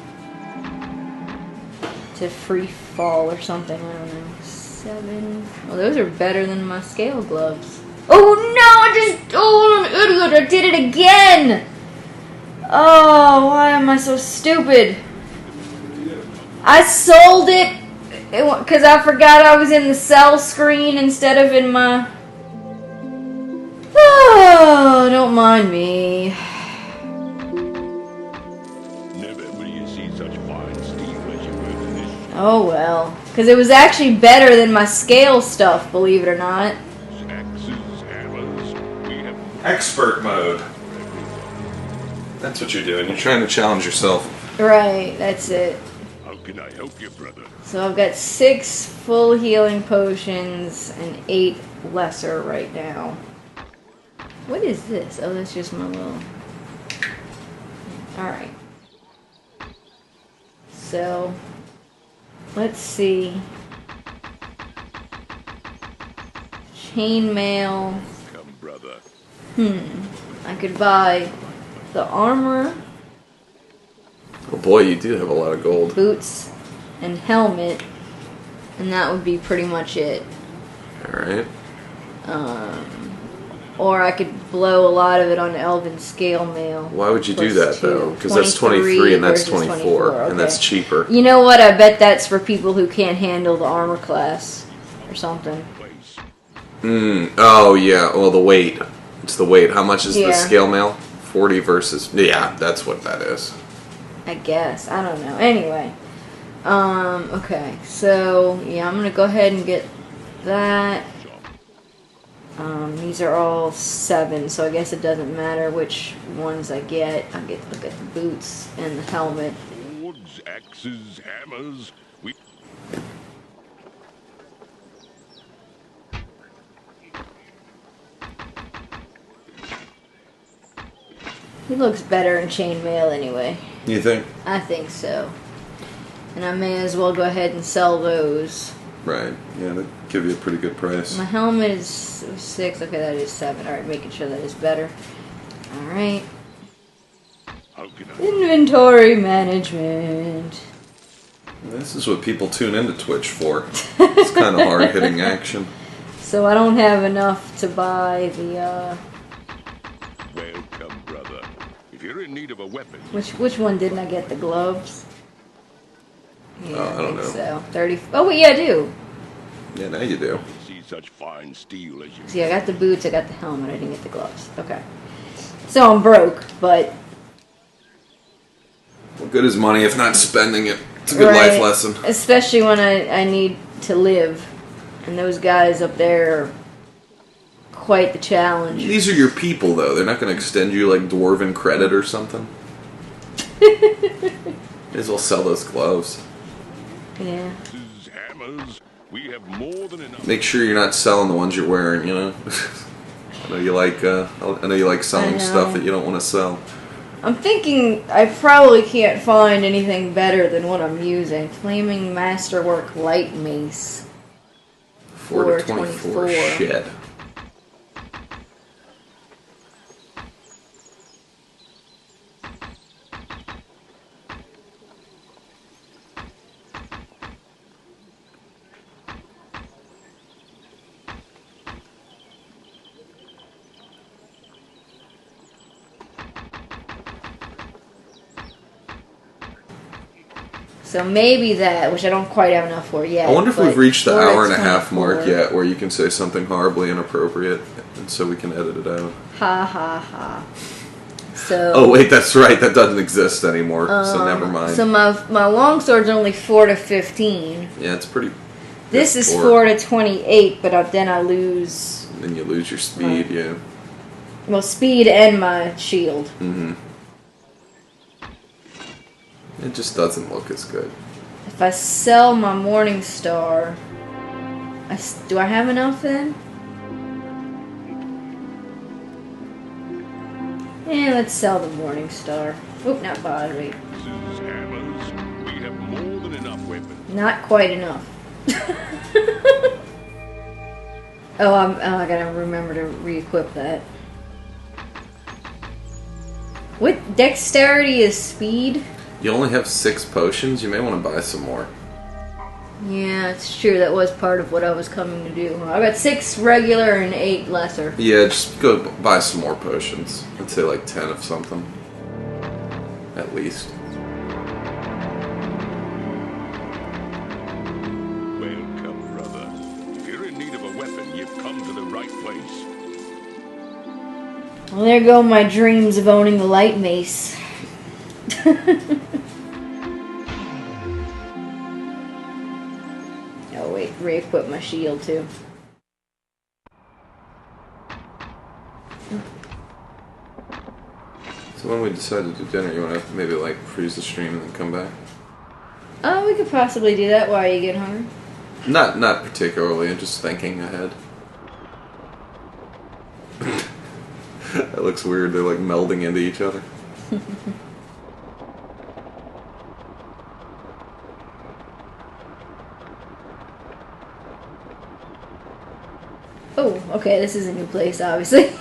To free fall or something, I don't know. 7... Well, those are better than my scale gloves. Oh, no! Oh, I'm an idiot! I did it again! Oh, why am I so stupid? I sold it because I forgot I was in the sell screen instead of in my... Oh, don't mind me. Never will you see such fine steel as you work in this. Oh, well. Because it was actually better than my scale stuff, believe it or not. Axes, hammers, we have... Expert mode. That's what you're doing. You're trying to challenge yourself. Right, that's it. How can I help you, brother? So I've got 6 full healing potions and 8 lesser right now. What is this? Oh, that's just my little... Alright. So, let's see. Chainmail. Come, brother. I could buy the armor, Oh boy, you do have a lot of gold. boots, and helmet, and that would be pretty much it. Alright. Or I could blow a lot of it on Elven Scale Mail. Why would you do that, +2. though? Because that's 23 and that's versus 24, and that's cheaper. You know what? I bet that's for people who can't handle the armor class or something. Oh, yeah. Well, the weight. It's the weight. How much is the Yeah. scale mail? 40 versus... Yeah, that's what that is. I guess. I don't know. Anyway. Okay. So, yeah, I'm going to go ahead and get that. These are all 7, so I guess it doesn't matter which ones I get. I'll get the boots and the helmet. Swords, axes, hammers, we... He looks better in chainmail anyway. You think? I think so. And I may as well go ahead and sell those. Right. Yeah, that'd give you a pretty good price. My helmet is 6. Okay, that is 7. Alright, making sure that is better. Alright. How can I... Inventory management. This is what people tune into Twitch for. It's kind of hard-hitting action. So I don't have enough to buy the, Welcome, brother. If you're in need of a weapon... Which one didn't I get? The gloves? Yeah, I don't know. So 30... Oh, wait, yeah, I do. Yeah, now you do. See such fine steel as you. See, I got the boots, I got the helmet, I didn't get the gloves. Okay. So I'm broke, but... What good is money if not spending it? It's a good life lesson. Especially when I need to live. And those guys up there are quite the challenge. These are your people, though. They're not going to extend you like dwarven credit or something. May as well sell those gloves. Yeah. Hammers, we have more than enough. Make sure you're not selling the ones you're wearing, you know? I know you like selling stuff that you don't want to sell. I'm thinking I probably can't find anything better than what I'm using. Flaming Masterwork Light Mace. 4 to 24. Shit. So maybe that, which I don't quite have enough for yet. I wonder if we've reached the 4 to hour and a half 24. mark yet where you can say something horribly inappropriate and so we can edit it out. Ha ha ha. So... Oh wait, that's right, that doesn't exist anymore, so never mind. So my longsword's only 4 to 15. Yeah, it's pretty... This is 4 to 28, but then I lose... Then you lose your speed, yeah. Well, speed and my shield. Mm-hmm. It just doesn't look as good. If I sell my Morning Star, do I have enough then? Yeah, let's sell the Morning Star. Oop, not battery. Hammers, we have more than enough weapons. Not quite enough. Oh, I gotta remember to re-equip that. What dexterity is speed? You only have 6 potions, you may want to buy some more. Yeah, it's true. That was part of what I was coming to do. I got 6 regular and 8 lesser. Yeah, just go buy some more potions. I'd say like 10 of something. At least. Welcome, brother. If you're in need of a weapon, you've come to the right place. Well, there go my dreams of owning the light mace. Oh wait, re-equip my shield too. So when we decide to do dinner, you want to maybe like freeze the stream and then come back? Oh, we could possibly do that while you get hungry. Not particularly, I'm just thinking ahead. That looks weird, they're like melding into each other. Oh, okay, this is a new place, obviously.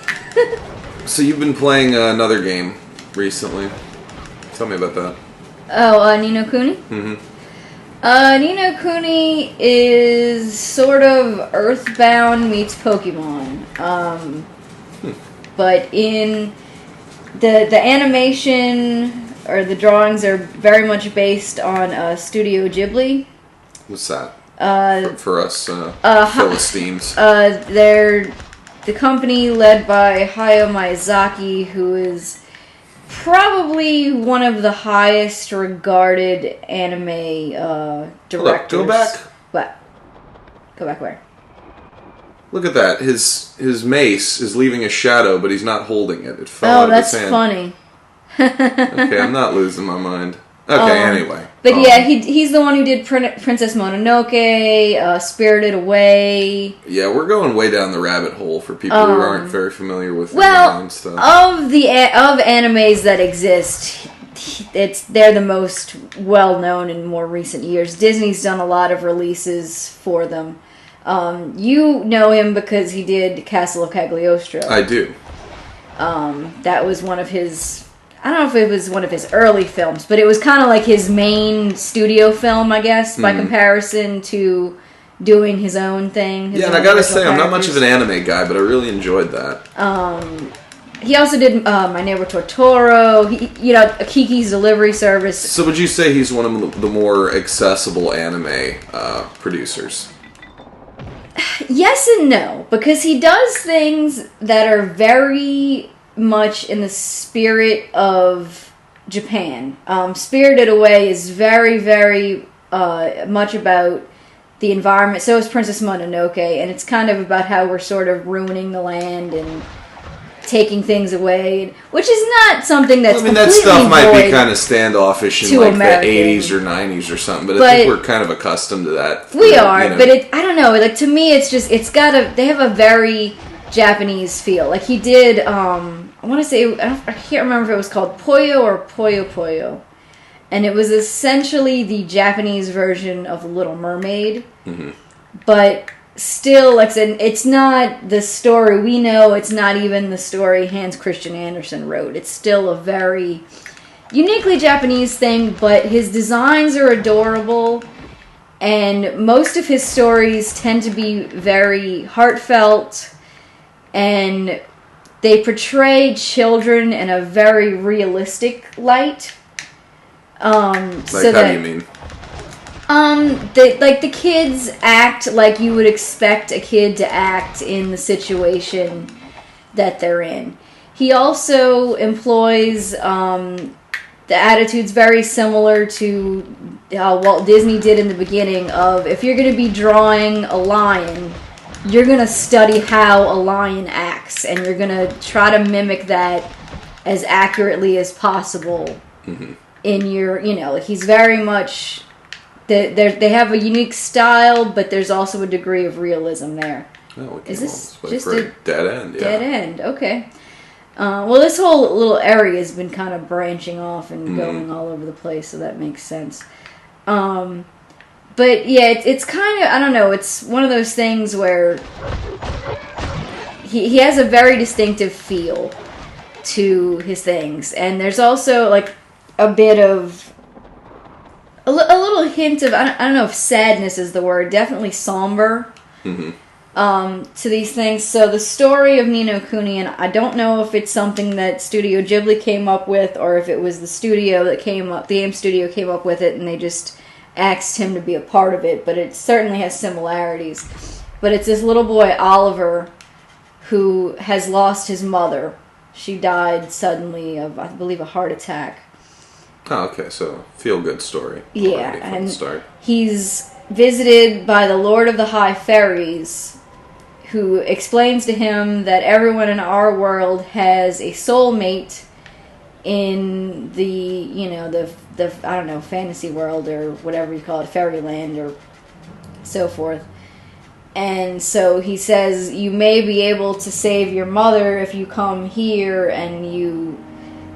So you've been playing another game recently. Tell me about that. Oh, Ni no Kuni? Mm-hmm. Ni no Kuni is sort of Earthbound meets Pokemon. But in the animation or the drawings are very much based on Studio Ghibli. What's that? For us Philistines. They're the company led by Hayao Miyazaki, who is probably one of the highest regarded anime directors. Go back. What? Go back where? Look at that. His mace is leaving a shadow, but he's not holding it. It fell out of his hand. Funny. Okay, I'm not losing my mind. Okay, anyway. But yeah, he's the one who did Princess Mononoke, Spirited Away. Yeah, we're going way down the rabbit hole for people who aren't very familiar with anime and stuff. Of animes that exist, they're the most well known in more recent years. Disney's done a lot of releases for them. You know him because he did Castle of Cagliostro. I do. That was one of his... I don't know if it was one of his early films, but it was kind of like his main studio film, I guess, by comparison to doing his own thing. Yeah, and I gotta say, I'm not much of an anime guy, but I really enjoyed that. He also did My Neighbor Totoro, Kiki's Delivery Service. So would you say he's one of the more accessible anime producers? Yes and no, because he does things that are very much in the spirit of Japan. Spirited Away is very, very much about the environment. So is Princess Mononoke, and it's kind of about how we're sort of ruining the land and taking things away, which is not something that's that stuff might be kind of standoffish in like American. The 80s or 90s or something, but I think we're kind of accustomed to that. We are, but I don't know, like to me it's just, they have a very Japanese feel. Like he did, I want to say, I can't remember if it was called Poyo or Poyo Poyo, and it was essentially the Japanese version of The Little Mermaid, but still, like I said, it's not the story we know. It's not even the story Hans Christian Andersen wrote. It's still a very uniquely Japanese thing, but his designs are adorable, and most of his stories tend to be very heartfelt, and they portray children in a very realistic light. How do you mean? The kids act like you would expect a kid to act in the situation that they're in. He also employs the attitudes very similar to Walt Disney did in the beginning of, if you're going to be drawing a lion, you're going to study how a lion acts, and you're going to try to mimic that as accurately as possible in your, he's very much... They have a unique style, but there's also a degree of realism there. Oh, is this just a dead end? Yeah. Dead end, okay. Well, this whole little area has been kind of branching off and going all over the place, so that makes sense. But yeah, it's kind of, I don't know, it's one of those things where he has a very distinctive feel to his things, and there's also like a bit of a little hint of, I don't know if sadness is the word, definitely somber to these things. So the story of Ni no Kuni, and I don't know if it's something that Studio Ghibli came up with, or if it was the studio that the game studio came up with it and they just asked him to be a part of it, but it certainly has similarities. But it's this little boy, Oliver, who has lost his mother. She died suddenly of, I believe, a heart attack. Oh, okay, so feel-good story. Yeah, from and the start. He's visited by the Lord of the High Fairies, who explains to him that everyone in our world has a soulmate in the, the I don't know, fantasy world or whatever you call it, fairyland or so forth. And so he says, you may be able to save your mother if you come here and you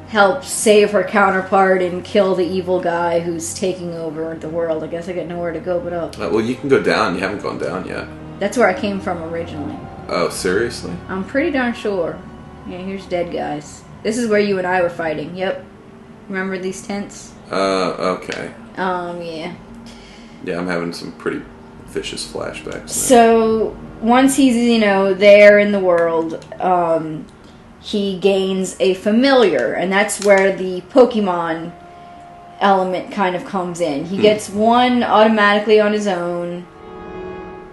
help save her counterpart and kill the evil guy who's taking over the world. I guess I got nowhere to go but up. Well, you can go down. You haven't gone down yet. That's where I came from originally. Oh, seriously? I'm pretty darn sure. Yeah, here's dead guys. This is where you and I were fighting. Yep. Remember these tents? Okay. Yeah. Yeah, I'm having some pretty vicious flashbacks now. So, once he's, there in the world, he gains a familiar, and that's where the Pokemon element kind of comes in. He gets one automatically on his own,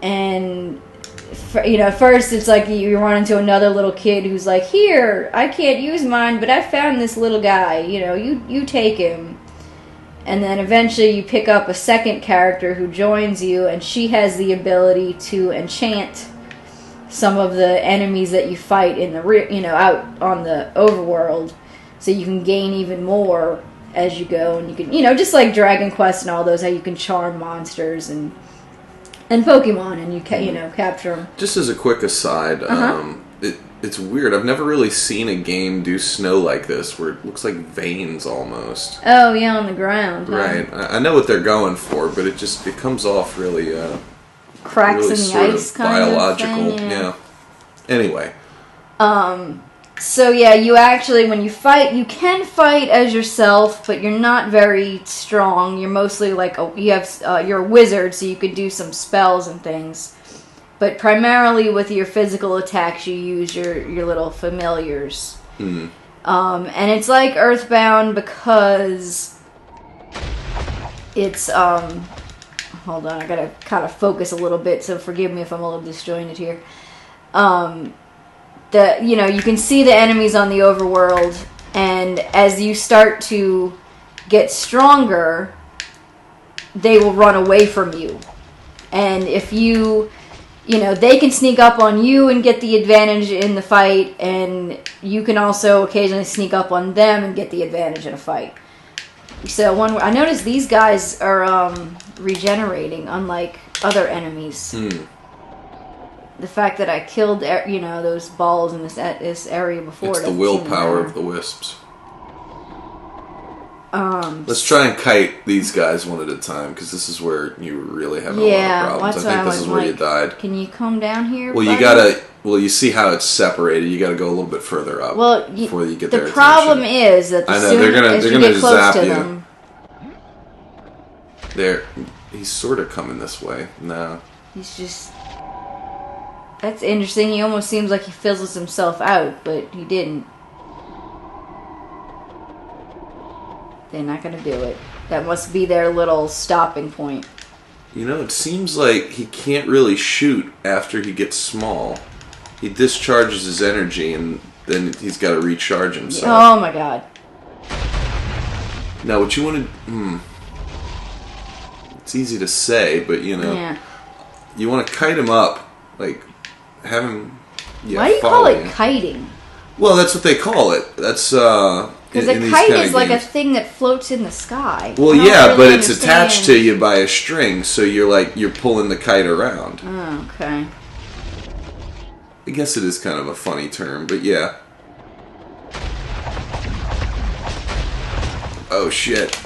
and at first it's like you run into another little kid who's like, here, I can't use mine, but I found this little guy, you take him. And then eventually you pick up a second character who joins you, and she has the ability to enchant some of the enemies that you fight in the out on the overworld, so you can gain even more as you go, and you can just like Dragon Quest and all those, how you can charm monsters and Pokemon, and you capture them. Just as a quick aside, it's weird. I've never really seen a game do snow like this, where it looks like veins almost. Oh yeah, on the ground. Right. Huh? I know what they're going for, but it really comes off really. Cracks really in the sort ice of kind biological, of thing, yeah. Anyway. So yeah, you actually, when you fight, you can fight as yourself, but you're not very strong. You're mostly like, you're a wizard, so you could do some spells and things. But primarily with your physical attacks, you use your little familiars. And it's like Earthbound because it's, hold on, I gotta kind of focus a little bit, so forgive me if I'm a little disjointed here. You can see the enemies on the overworld, and as you start to get stronger, they will run away from you. And if they can sneak up on you and get the advantage in the fight, and you can also occasionally sneak up on them and get the advantage in a fight. So I noticed these guys are regenerating, unlike other enemies. The fact that I killed, those balls in this area before. It's the willpower of the wisps. Let's try and kite these guys one at a time, because this is where you really have a lot of problems. I think this is where you died. Can you come down here? Well, buddy? you see how it's separated. You gotta go a little bit further up before you get their attention. The problem is that they're gonna get close to them. He's sort of coming this way. No. He's just... That's interesting. He almost seems like he fizzles himself out, but he didn't. They're not going to do it. That must be their little stopping point. It seems like he can't really shoot after he gets small. He discharges his energy, and then he's got to recharge himself. Oh my god. Now, what you want to... It's easy to say, but, Yeah. You want to kite him up. Like, have him... Why do you call it kiting? Well, that's what they call it. That's, because a kite is like a thing that floats in the sky. Well, yeah, but it's attached to you by a string, so you're pulling the kite around. Oh, okay. I guess it is kind of a funny term, but yeah. Oh, shit.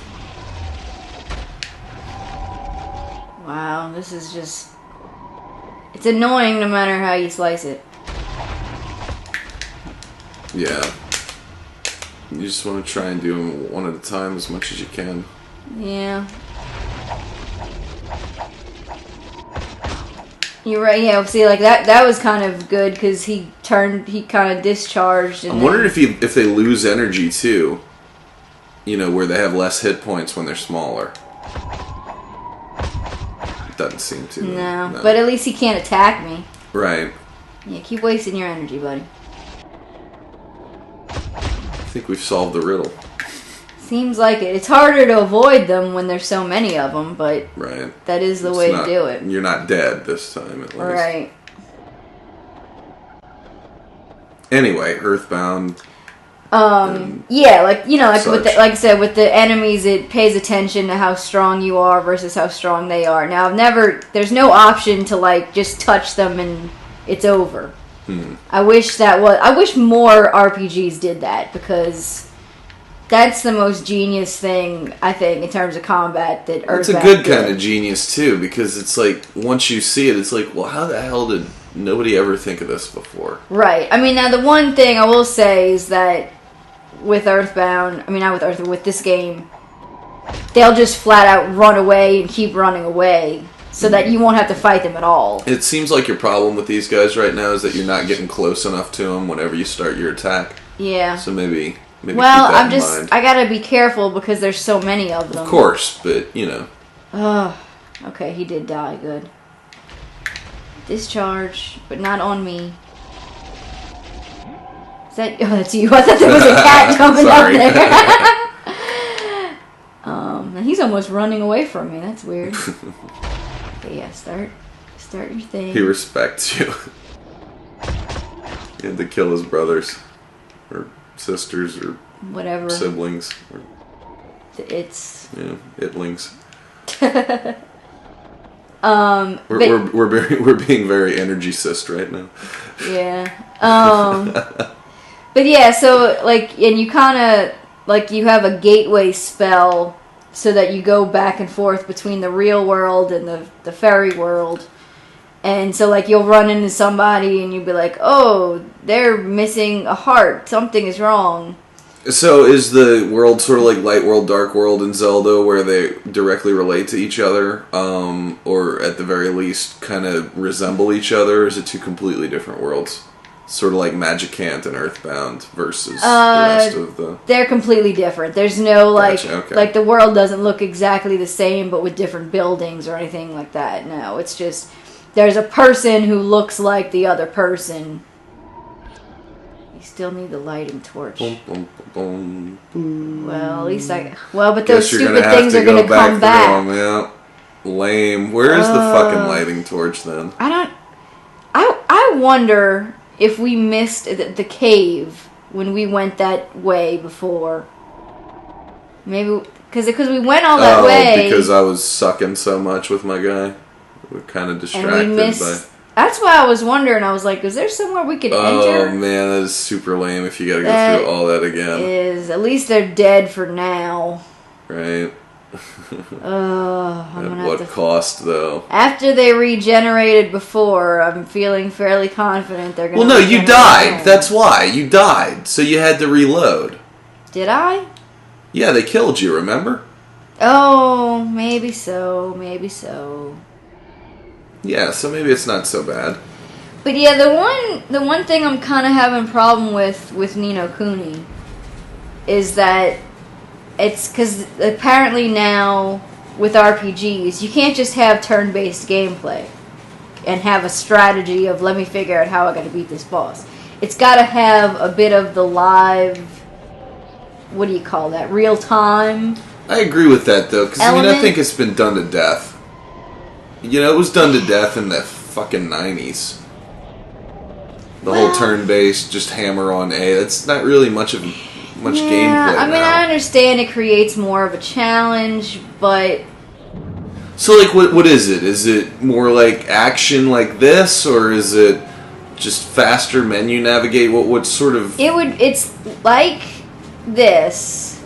Wow, this is just... It's annoying no matter how you slice it. Yeah. You just want to try and do them one at a time as much as you can. Yeah. You're right, yeah. See, like, that was kind of good, because he kind of discharged. And I'm wondering if they lose energy, too. Where they have less hit points when they're smaller. Doesn't seem to. No, but at least he can't attack me. Right. Yeah, keep wasting your energy, buddy. I think we've solved the riddle. Seems like it. It's harder to avoid them when there's so many of them, but right. That is the way to do it. You're not dead this time, at least. Right. Anyway, Earthbound. Yeah, like I said, with the enemies, it pays attention to how strong you are versus how strong they are. Now, there's no option to just touch them and it's over. I wish more RPGs did that, because that's the most genius thing, I think, in terms of combat that Earthbound It's a good kind of genius, too, because it's like, once you see it, it's like, well, how the hell did nobody ever think of this before? Right. I mean, now the one thing I will say is that with Earthbound, with this game, they'll just flat out run away and keep running away, so that you won't have to fight them at all. It seems like your problem with these guys right now is that you're not getting close enough to them whenever you start your attack. Yeah. So maybe well, keep that in mind. I gotta be careful because there's so many of them. Of course, but Okay, he did die. Good. Discharge, but not on me. Is that? Oh, that's you. I thought there was a cat coming up there. He's almost running away from me. That's weird. Okay, yeah, start your thing. He respects you. He had to kill his brothers, or sisters, or whatever siblings. Or, itlings. We're being very energy-cist right now. Yeah. But yeah, so and you kind of you have a gateway spell, so that you go back and forth between the real world and the fairy world. And so you'll run into somebody and you'll be like, oh, they're missing a heart. Something is wrong. So is the world sort of like Light World, Dark World in Zelda, where they directly relate to each other, or at the very least kind of resemble each other, or is it two completely different worlds? Sort of like Magicant and Earthbound versus the rest of the... They're completely different. There's no, like... Gotcha, okay. Like, the world doesn't look exactly the same, but with different buildings or anything like that. No, it's just... There's a person who looks like the other person. You still need the lighting torch. Boom, boom, boom, boom. Well, at least I... Well, but those Guess you're stupid gonna have things to are going to go back come back. through 'em, yeah. Lame. Where is the fucking lighting torch, then? I don't... I wonder if we missed the cave when we went that way before. Maybe... Because we went all that way. Because I was sucking so much with my guy. We're kind of distracted by... That's why I was wondering. I was like, is there somewhere we could enter? Oh, man, that is super lame if you gotta go through all that again. At least they're dead for now. Right. At what cost, though? After they regenerated before, I'm feeling fairly confident they're gonna... Well, no, you died. That's why. You died. So you had to reload. Did I? Yeah, they killed you, remember? Oh, maybe so. Maybe so. Yeah, so maybe it's not so bad. But yeah, the one thing I'm kind of having a problem with Ni no Kuni is that it's because apparently now with RPGs you can't just have turn-based gameplay and have a strategy of let me figure out how I got to beat this boss. It's got to have a bit of the live, what do you call that, real time. I agree with that though, because I think it's been done to death. You know, it was done to death in the fucking 90s. The whole turn-based, just hammer on A. That's not really much gameplay I mean, now. I understand it creates more of a challenge, but... So, like, what is it? Is it more like action like this, or is it just faster menu navigate? What sort of... It's like this,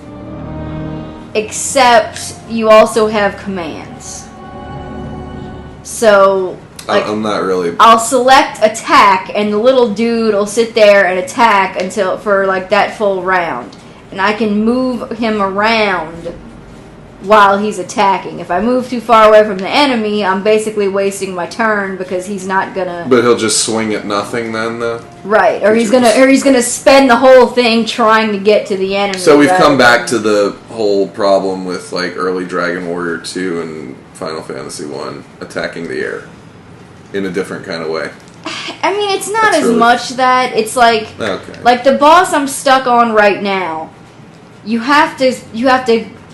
except you also have commands. So, like, I'm not really... I'll select attack, and the little dude will sit there and attack for like that full round. And I can move him around while he's attacking. If I move too far away from the enemy, I'm basically wasting my turn because he's not gonna... But he'll just swing at nothing then, though? Right, or he's gonna spend the whole thing trying to get to the enemy. So we've come back to the whole problem with, like, early Dragon Warrior 2 and Final Fantasy 1 attacking the air in a different kind of way. I mean, it's not as much that. It's like... Okay. Like the boss I'm stuck on right now, you have to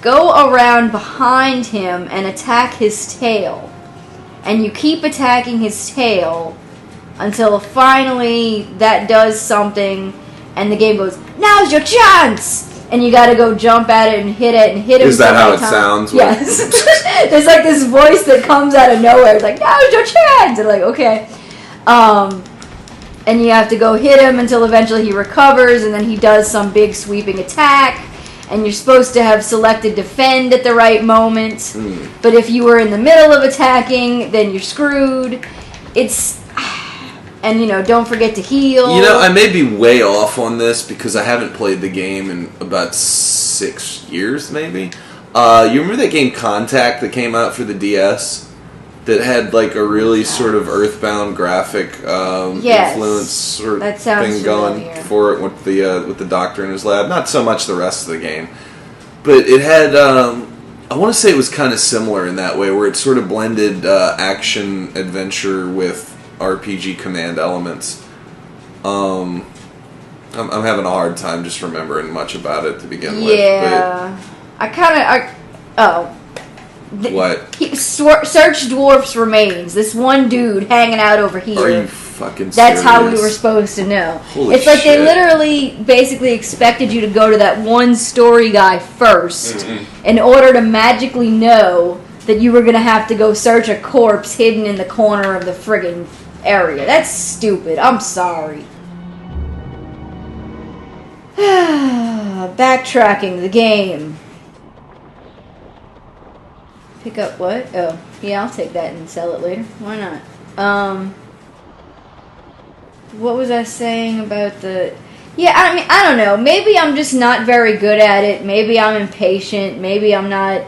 go around behind him and attack his tail. And you keep attacking his tail until finally that does something and the game goes, now's your chance! And you gotta go jump at it and hit him. Is that how it sounds? Yes. There's like this voice that comes out of nowhere. It's like, now's your chance! And like, okay. And you have to go hit him until eventually he recovers and then he does some big sweeping attack. And you're supposed to have selected defend at the right moment. But if you were in the middle of attacking, then you're screwed. And, you know, don't forget to heal. You know, I may be way off on this because I haven't played the game in about 6 years, maybe. You remember that game Contact that came out for the DS? That had, like, a really sort of Earthbound graphic influence sort of thing going for it with the doctor in his lab. Not so much the rest of the game. But it had... I want to say it was kind of similar in that way, where it sort of blended action-adventure with RPG command elements. I'm having a hard time just remembering much about it to begin with. Yeah. What? Search Dwarf's Remains. This one dude hanging out over here. Are you fucking serious? That's how we were supposed to know. Holy it's like shit. They literally basically expected you to go to that one story guy first in order to magically know that you were going to have to go search a corpse hidden in the corner of the friggin' area. That's stupid. I'm sorry. Backtracking the game. Pick up what? Oh, yeah, I'll take that and sell it later. Why not? What was I saying about the... Yeah, I mean, I don't know. Maybe I'm just not very good at it. Maybe I'm impatient. Maybe I'm not...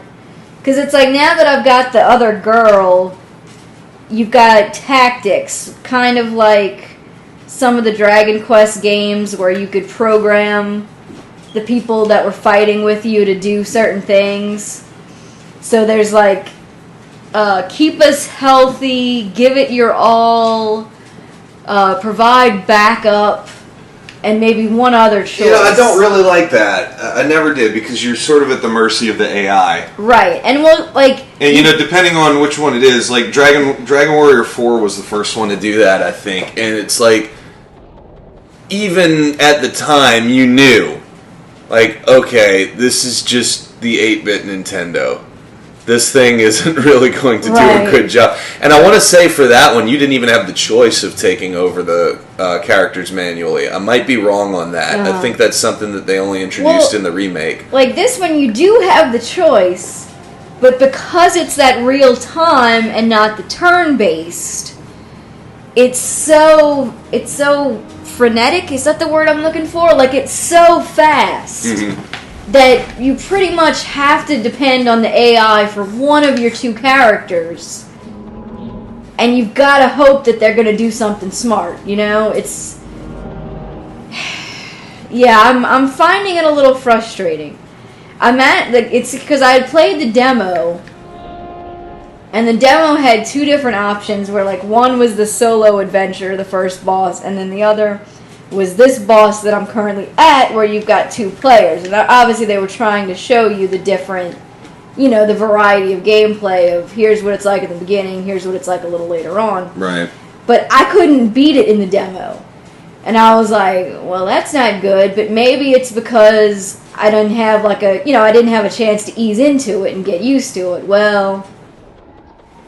Because it's like, now that I've got the other girl, you've got tactics. Kind of like some of the Dragon Quest games where you could program the people that were fighting with you to do certain things. So there's like, keep us healthy, give it your all, provide backup, and maybe one other choice. You know, I don't really like that. I never did, because you're sort of at the mercy of the AI. Right, and well, like... And, you know, depending on which one it is, like, Dragon Warrior 4 was the first one to do that, I think. And it's like, even at the time, you knew, like, okay, this is just the 8-bit Nintendo. This thing isn't really going to do a good job. And I want to say for that one, you didn't even have the choice of taking over the characters manually. I might be wrong on that. I think that's something that they only introduced in the remake. Like this one, you do have the choice, but because it's that real time and not the turn-based, it's so frenetic. Is that the word I'm looking for? Like, it's so fast. Mm-hmm. That you pretty much have to depend on the AI for one of your two characters. And you've got to hope that they're going to do something smart, you know? It's... Yeah, I'm finding it a little frustrating. It's because I had played the demo, and the demo had two different options where, like, one was the solo adventure, the first boss, and then the other was this boss that I'm currently at, where you've got two players. And obviously they were trying to show you the different, you know, the variety of gameplay of here's what it's like at the beginning, here's what it's like a little later on. Right. But I couldn't beat it in the demo. And I was like, well, that's not good, but maybe it's because I didn't have like I didn't have a chance to ease into it and get used to it. Well,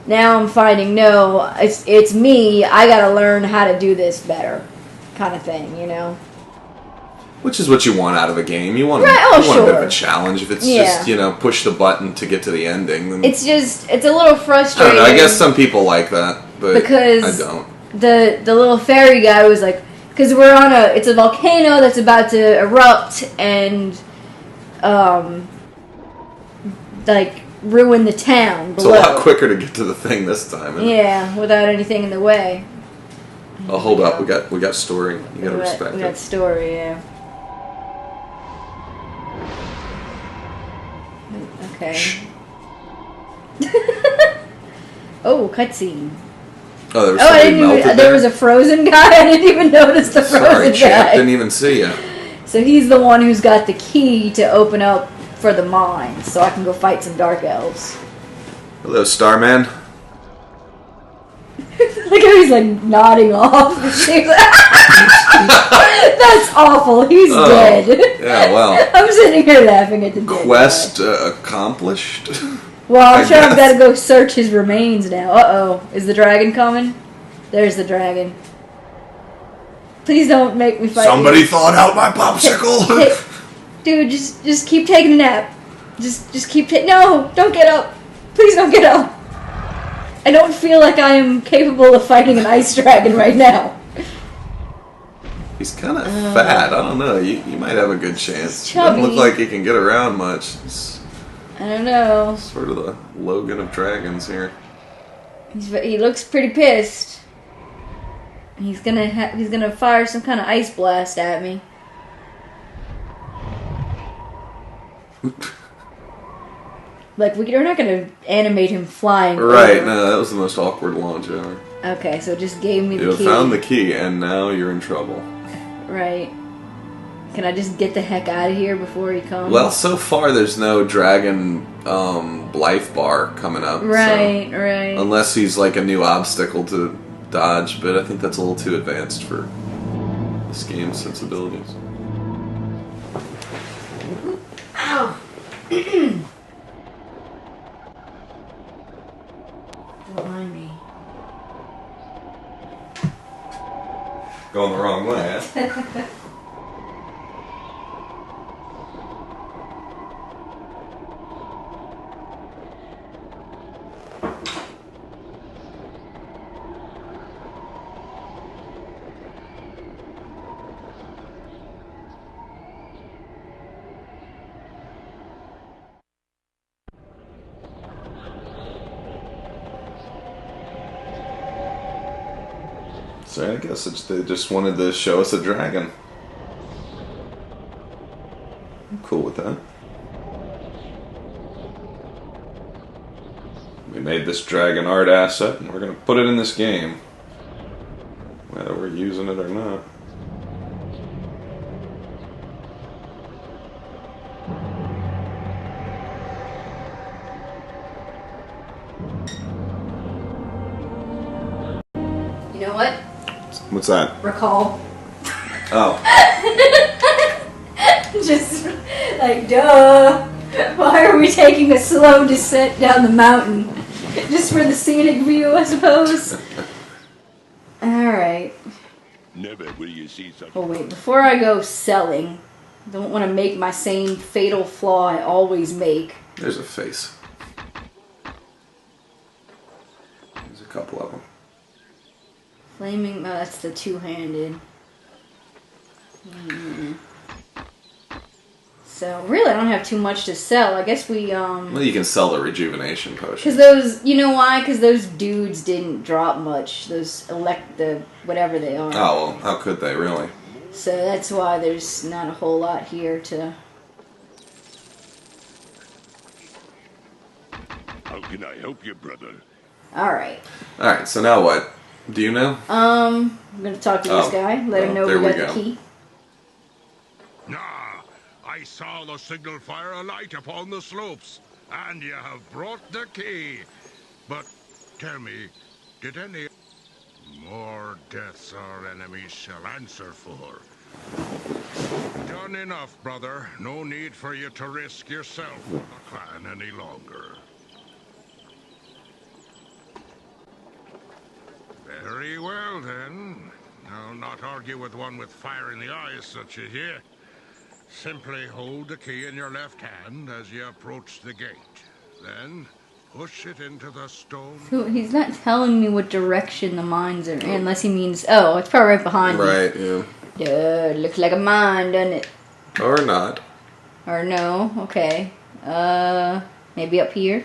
now I'm finding, no, it's me, I gotta learn how to do this better. Kind of thing, you know. Which is what you want out of a game. You want, a bit of a challenge. If it's just, you know, push the button to get to the ending, then it's a little frustrating. I guess some people like that, but because I don't. The little fairy guy was like, because we're on it's a volcano that's about to erupt and like ruin the town below. It's a lot quicker to get to the thing this time. Yeah, without anything in the way. Oh, hold up. We got story. You gotta respect it. We got story, yeah. Okay. Shh. Oh, cutscene. Oh, there was somebody melted there was a frozen guy. I didn't even notice the frozen guy. Didn't even see you. So he's the one who's got the key to open up for the mine, so I can go fight some dark elves. Hello, Starman. Look how he's like nodding off. That's awful. He's dead. Yeah, well. I'm sitting here laughing at the dead quest accomplished. Well, I'm sure I've got to go search his remains now. Uh-oh. Is the dragon coming? There's the dragon. Please don't make me fight Somebody thawed out my popsicle. Hey, dude, just keep taking a nap. Just keep No, don't get up. Please don't get up. I don't feel like I am capable of fighting an ice dragon right now. He's kind of fat. I don't know. You might have a good chance. He doesn't look like he can get around much. I don't know. Sort of the Logan of dragons here. He looks pretty pissed. He's gonna fire some kind of ice blast at me. Like, we're not gonna animate him flying. Right, over. No, that was the most awkward launch ever. Okay, so it just gave me the key. You found the key, and now you're in trouble. Right. Can I just get the heck out of here before he comes? Well, so far there's no dragon life bar coming up. Right, so, right. Unless he's like a new obstacle to dodge, but I think that's a little too advanced for this game's sensibilities. Ow! Don't mind me. Going the wrong way, huh? So I guess they just wanted to show us a dragon. I'm cool with that. We made this dragon art asset, and we're going to put it in this game. Whether we're using it or not. You know what? What's that? Recall. Oh. Just like, duh. Why are we taking a slow descent down the mountain? Just for the scenic view, I suppose. Alright. Never will you see such. Oh wait, before I go selling, I don't want to make my same fatal flaw I always make. There's a face. There's a couple of them. Flaming, oh, that's the two-handed. So, really, I don't have too much to sell. I guess we, Well, you can sell the rejuvenation potion. because those, you know why? Because those dudes didn't drop much. Those whatever they are. Oh, well, how could they, really? So that's why there's not a whole lot here to... How can I help you, brother? Alright. Alright, so now what? Do you know? I'm gonna talk to this guy, let him know there we we got go. the key. I saw the signal fire alight upon the slopes, and you have brought the key. But tell me, did any more deaths our enemies shall answer for? Done enough, brother. No need for you to risk yourself or the clan any longer. Very well, then. I'll not argue with one with fire in the eyes such as you. Simply hold the key in your left hand as you approach the gate. Then push it into the stone. So he's not telling me what direction the mines are in, unless he means, oh, it's probably right behind me. Right, yeah. Duh, looks like a mine, doesn't it? Or not. Or no, okay. Maybe up here?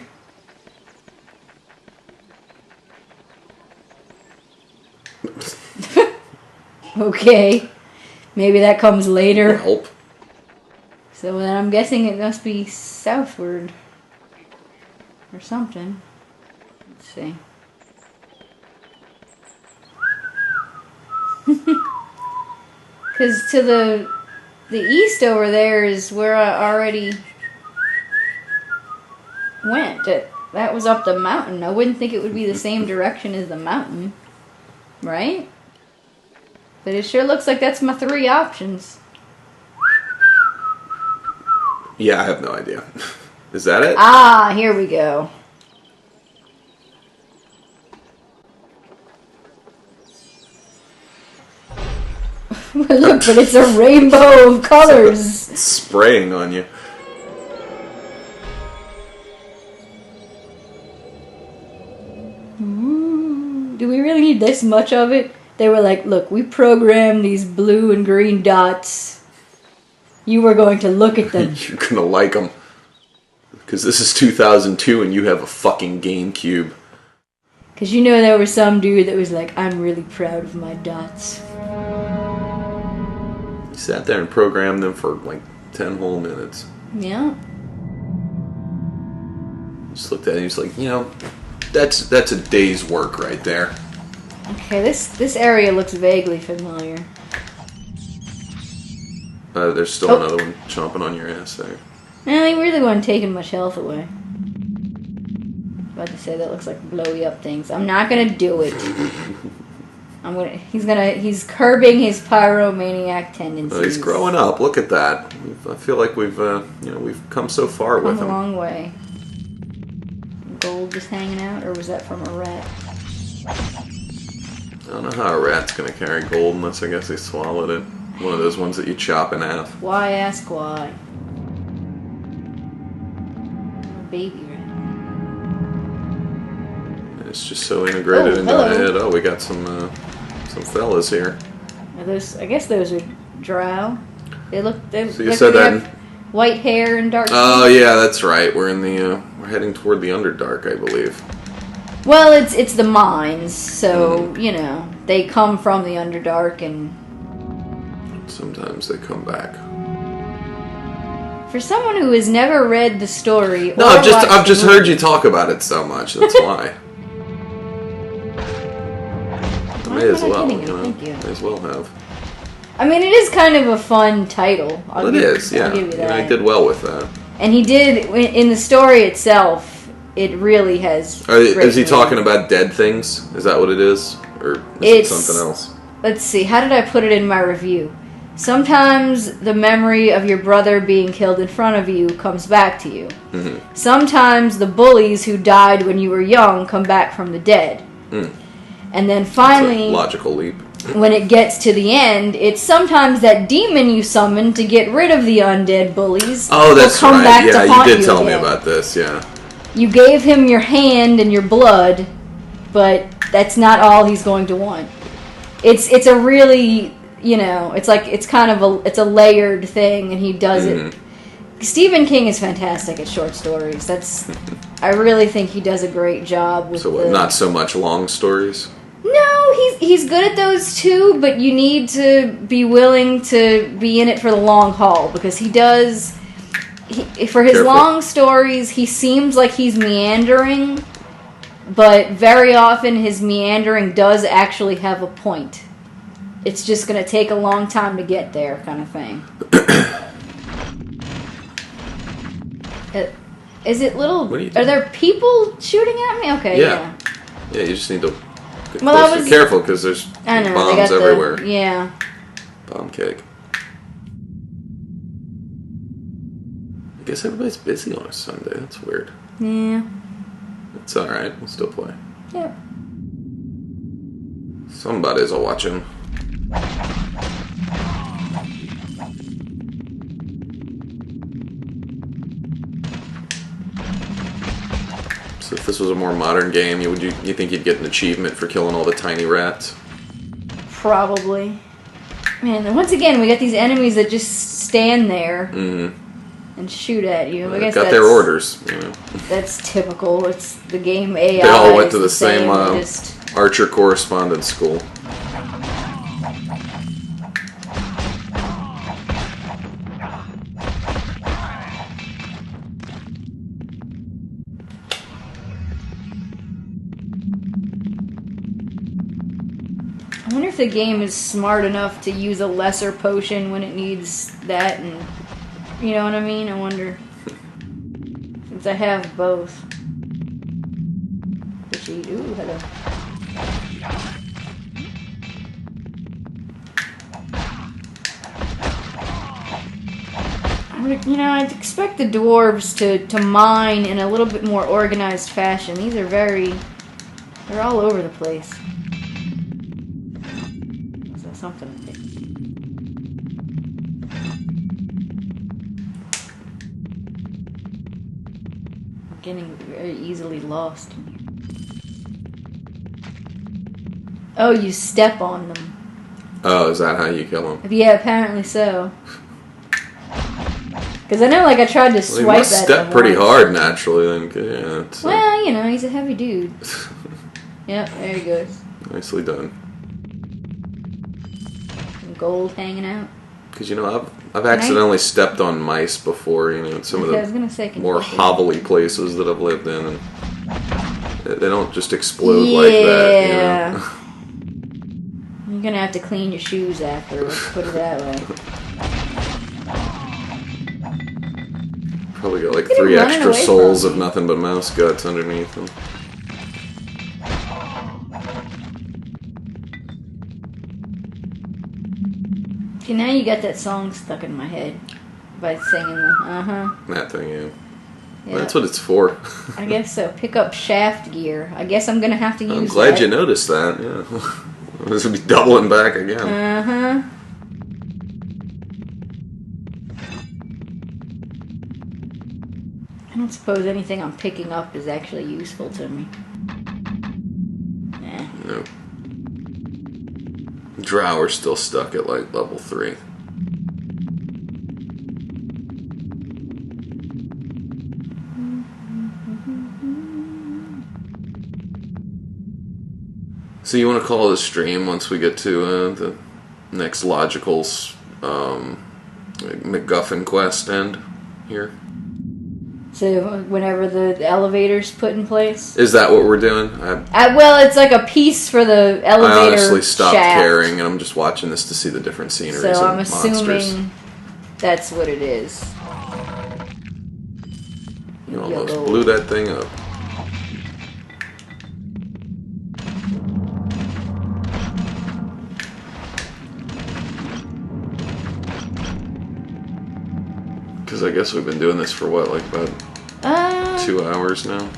Okay. Maybe that comes later. Help. So then I'm guessing it must be southward. Or something. Let's see. Because to the east over there is where I already went. That was up the mountain. I wouldn't think it would be the same direction as the mountain. Right? But it sure looks like that's my 3 options. Yeah, I have no idea. Is that it? Ah, here we go. Look, but it's a rainbow of colors. It's spraying on you. Do we really need this much of it? They were like, look, we programmed these blue and green dots. You were going to look at them. You're gonna like them. Because this is 2002 and you have a fucking GameCube. Because you know there was some dude that was like, I'm really proud of my dots. You sat there and programmed them for like 10 whole minutes. Yeah. Just looked at it and he's like, you know, that's a day's work right there. Okay, this area looks vaguely familiar. There's still another one chomping on your ass there. No, they really weren't taking much health away. About to say that looks like blowy up things. I'm not gonna do it. He's curbing his pyromaniac tendencies. Well, he's growing up. Look at that. I feel like we've come so far with Come him. a long way. Gold just hanging out, or was that from a rat? I don't know how a rat's gonna carry gold unless I guess they swallowed it. One of those ones that you chop in half. Why ask why? A baby rat. It's just so integrated into hello. my head. Oh, we got some fellas here. Are those? I guess those are drow. They look. They So you look said like they that- have white hair and dark. Oh yeah, that's right. We're in the we're heading toward the Underdark, I believe. Well, it's the mines, so, you know, they come from the Underdark, and sometimes they come back. for someone who has never read the story, No, I've just heard you talk about it so much. That's why. I may as well, you know. Thank you. May as well have. I mean, it is kind of a fun title. Well, it is, yeah. I'll give you that. I did well with that. And he did, in the story itself, it really has... Is he talking about dead things? Is that what it is? Or is it something else? Let's see, how did I put it in my review? Sometimes the memory of your brother being killed in front of you comes back to you. Mm-hmm. Sometimes the bullies who died when you were young come back from the dead. Mm. And then finally... logical leap. When it gets to the end, it's sometimes that demon you summoned to get rid of the undead bullies. Oh, that's will come right. Back Yeah, to haunt you did tell me again. about this, yeah. You gave him your hand and your blood, but that's not all he's going to want. It's a really, you know, it's like, it's kind of it's a layered thing, and he does it. Stephen King is fantastic at short stories. I really think he does a great job with not so much long stories? No, he's good at those too, but you need to be willing to be in it for the long haul, because he does... for his long stories, he seems like he's meandering, but very often his meandering does actually have a point. It's just going to take a long time to get there, kind of thing. Is it little... Are there people shooting at me? Okay, yeah. Yeah, you just need to... Well, I was careful, because there's bombs everywhere. Yeah. Bomb cake. I guess everybody's busy on a Sunday. That's weird. Yeah. It's alright. We'll still play. Yep. Somebody's a watching. So if this was a more modern game, you think you'd get an achievement for killing all the tiny rats? Probably. Man, once again, we got these enemies that just stand there and shoot at you. I guess got their orders. You know. That's typical. It's the game AI. They all went to the same Archer Correspondence School. I wonder if the game is smart enough to use a lesser potion when it needs that, and you know what I mean? I wonder. Since I have both. Ooh, hello. You know, I'd expect the dwarves to mine in a little bit more organized fashion. These are they're all over the place. Something. I'm getting very easily lost. Oh, you step on them. Oh, is that how you kill them? Yeah, apparently so. Because I know, like, I tried to swipe at him. He must step pretty hard naturally, then. Yeah, well, you know, he's a heavy dude. Yep, there he goes. Nicely done. Gold hanging out. Because, you know, I've accidentally stepped on mice before, you know, in some of the more hovelly places that I've lived in, and they don't just explode like that, you know. You're gonna have to clean your shoes afterwards, put it that way. Probably got like 3 extra souls of nothing but mouse guts underneath them. See, now you got that song stuck in my head by singing the That thing, yeah. Well, that's what it's for. I guess so. Pick up shaft gear. I guess I'm gonna have to use that. I'm glad you noticed that, yeah. This will be doubling back again. I don't suppose anything I'm picking up is actually useful to me. Nah. No. Drow are still stuck at like level 3. So you want to call it a stream once we get to the next logical MacGuffin quest end here? So whenever the elevator's put in place? Is that what we're doing? Well, it's like a piece for the elevator I honestly stopped shaft. caring, and I'm just watching this to see the different sceneries and So I'm assuming monsters. that's what it is. You almost blew that thing up. Because I guess we've been doing this for what, like about 2 hours now?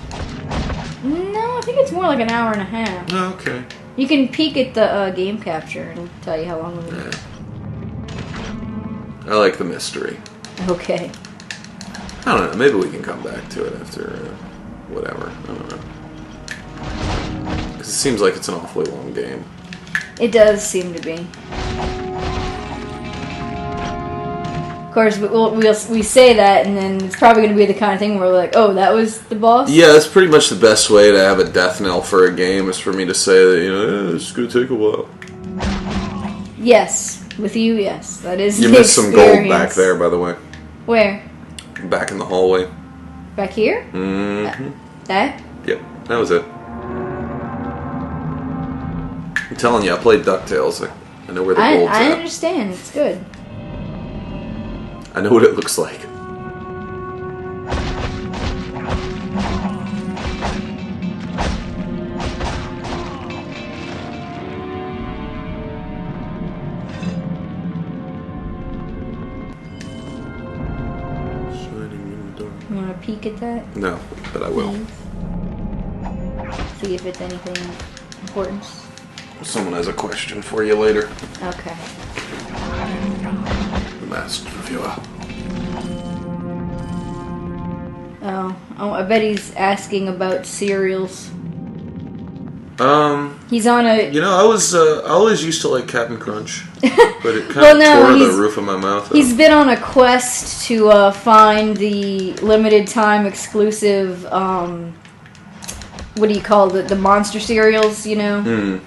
No, I think it's more like an hour and a half. Oh, okay. You can peek at the game capture and it'll tell you how long we've been. I like the mystery. Okay. I don't know, maybe we can come back to it after whatever. I don't know. Because it seems like it's an awfully long game. It does seem to be. Of course, we say that, and then it's probably going to be the kind of thing where we're like, oh, that was the boss? Yeah, that's pretty much the best way to have a death knell for a game, is for me to say that, it's going to take a while. Yes. With you, yes. That is You the missed some gold back there, by the way. Where? Back in the hallway. Back here? Mm-hmm. That? Yep, that was it. I'm telling you, I played DuckTales. I know where the gold's I at. understand. It's good. I know what it looks like. You want to peek at that? No, but I will. See if it's anything of importance. Someone has a question for you later. Okay. The masked reviewer. Oh, I bet he's asking about cereals. He's on a... I always used to like Captain Crunch, but it kind of tore the roof of my mouth. He's been on a quest to find the limited time exclusive, what do you call it, the monster cereals, And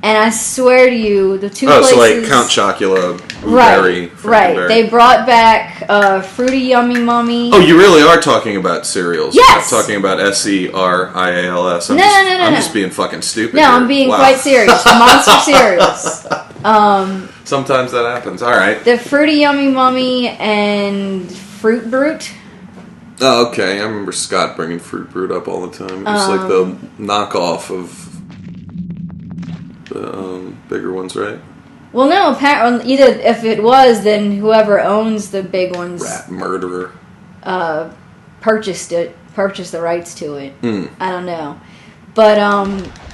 I swear to you, the two places... so like Count Chocula, Blueberry, Right. They brought back Fruity Yummy Mummy. Oh, you really are talking about cereals. Yes! You're not talking about SERIALS. I'm just being fucking stupid. No, here. I'm being quite serious. Monster cereals. Sometimes that happens. All right. The Fruity Yummy Mummy and Fruit Brute. Oh, okay. I remember Scott bringing Fruit Brute up all the time. It was like the knockoff of the bigger ones, right? Well, no. Apparently, either if it was, then whoever owns the big ones, Rat murderer, purchased the rights to it. I don't know, but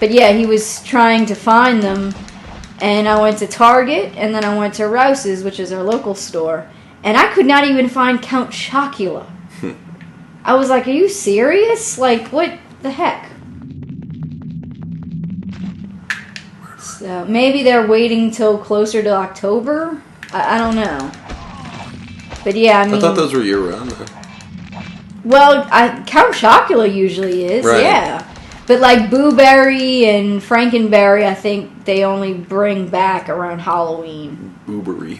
yeah, he was trying to find them, and I went to Target, and then I went to Rouse's, which is our local store, and I could not even find Count Chocula. I was like, "Are you serious? Like, what the heck?" So maybe they're waiting till closer to October. I don't know. But yeah, I mean... I thought those were year-round, though. Well, Count Chocula usually is, right. Yeah. But like Boo Berry and Frankenberry, I think they only bring back around Halloween. Boobery.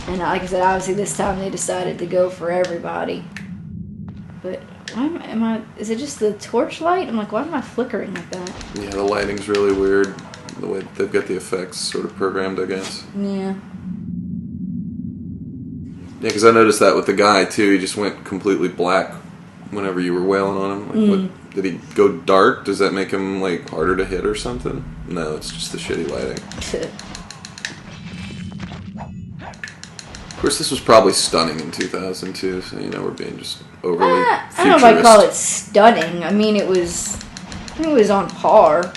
And like I said, obviously this time they decided to go for everybody. But... is it just the torchlight? I'm like, why am I flickering like that? Yeah, the lighting's really weird. The way they've got the effects sort of programmed, I guess. Yeah. Yeah, because I noticed that with the guy, too. He just went completely black whenever you were wailing on him. Like, what, did he go dark? Does that make him, like, harder to hit or something? No, it's just the shitty lighting. Of course, this was probably stunning in 2002, so, we're being just overly I don't know if I'd call it stunning. I mean, it was on par.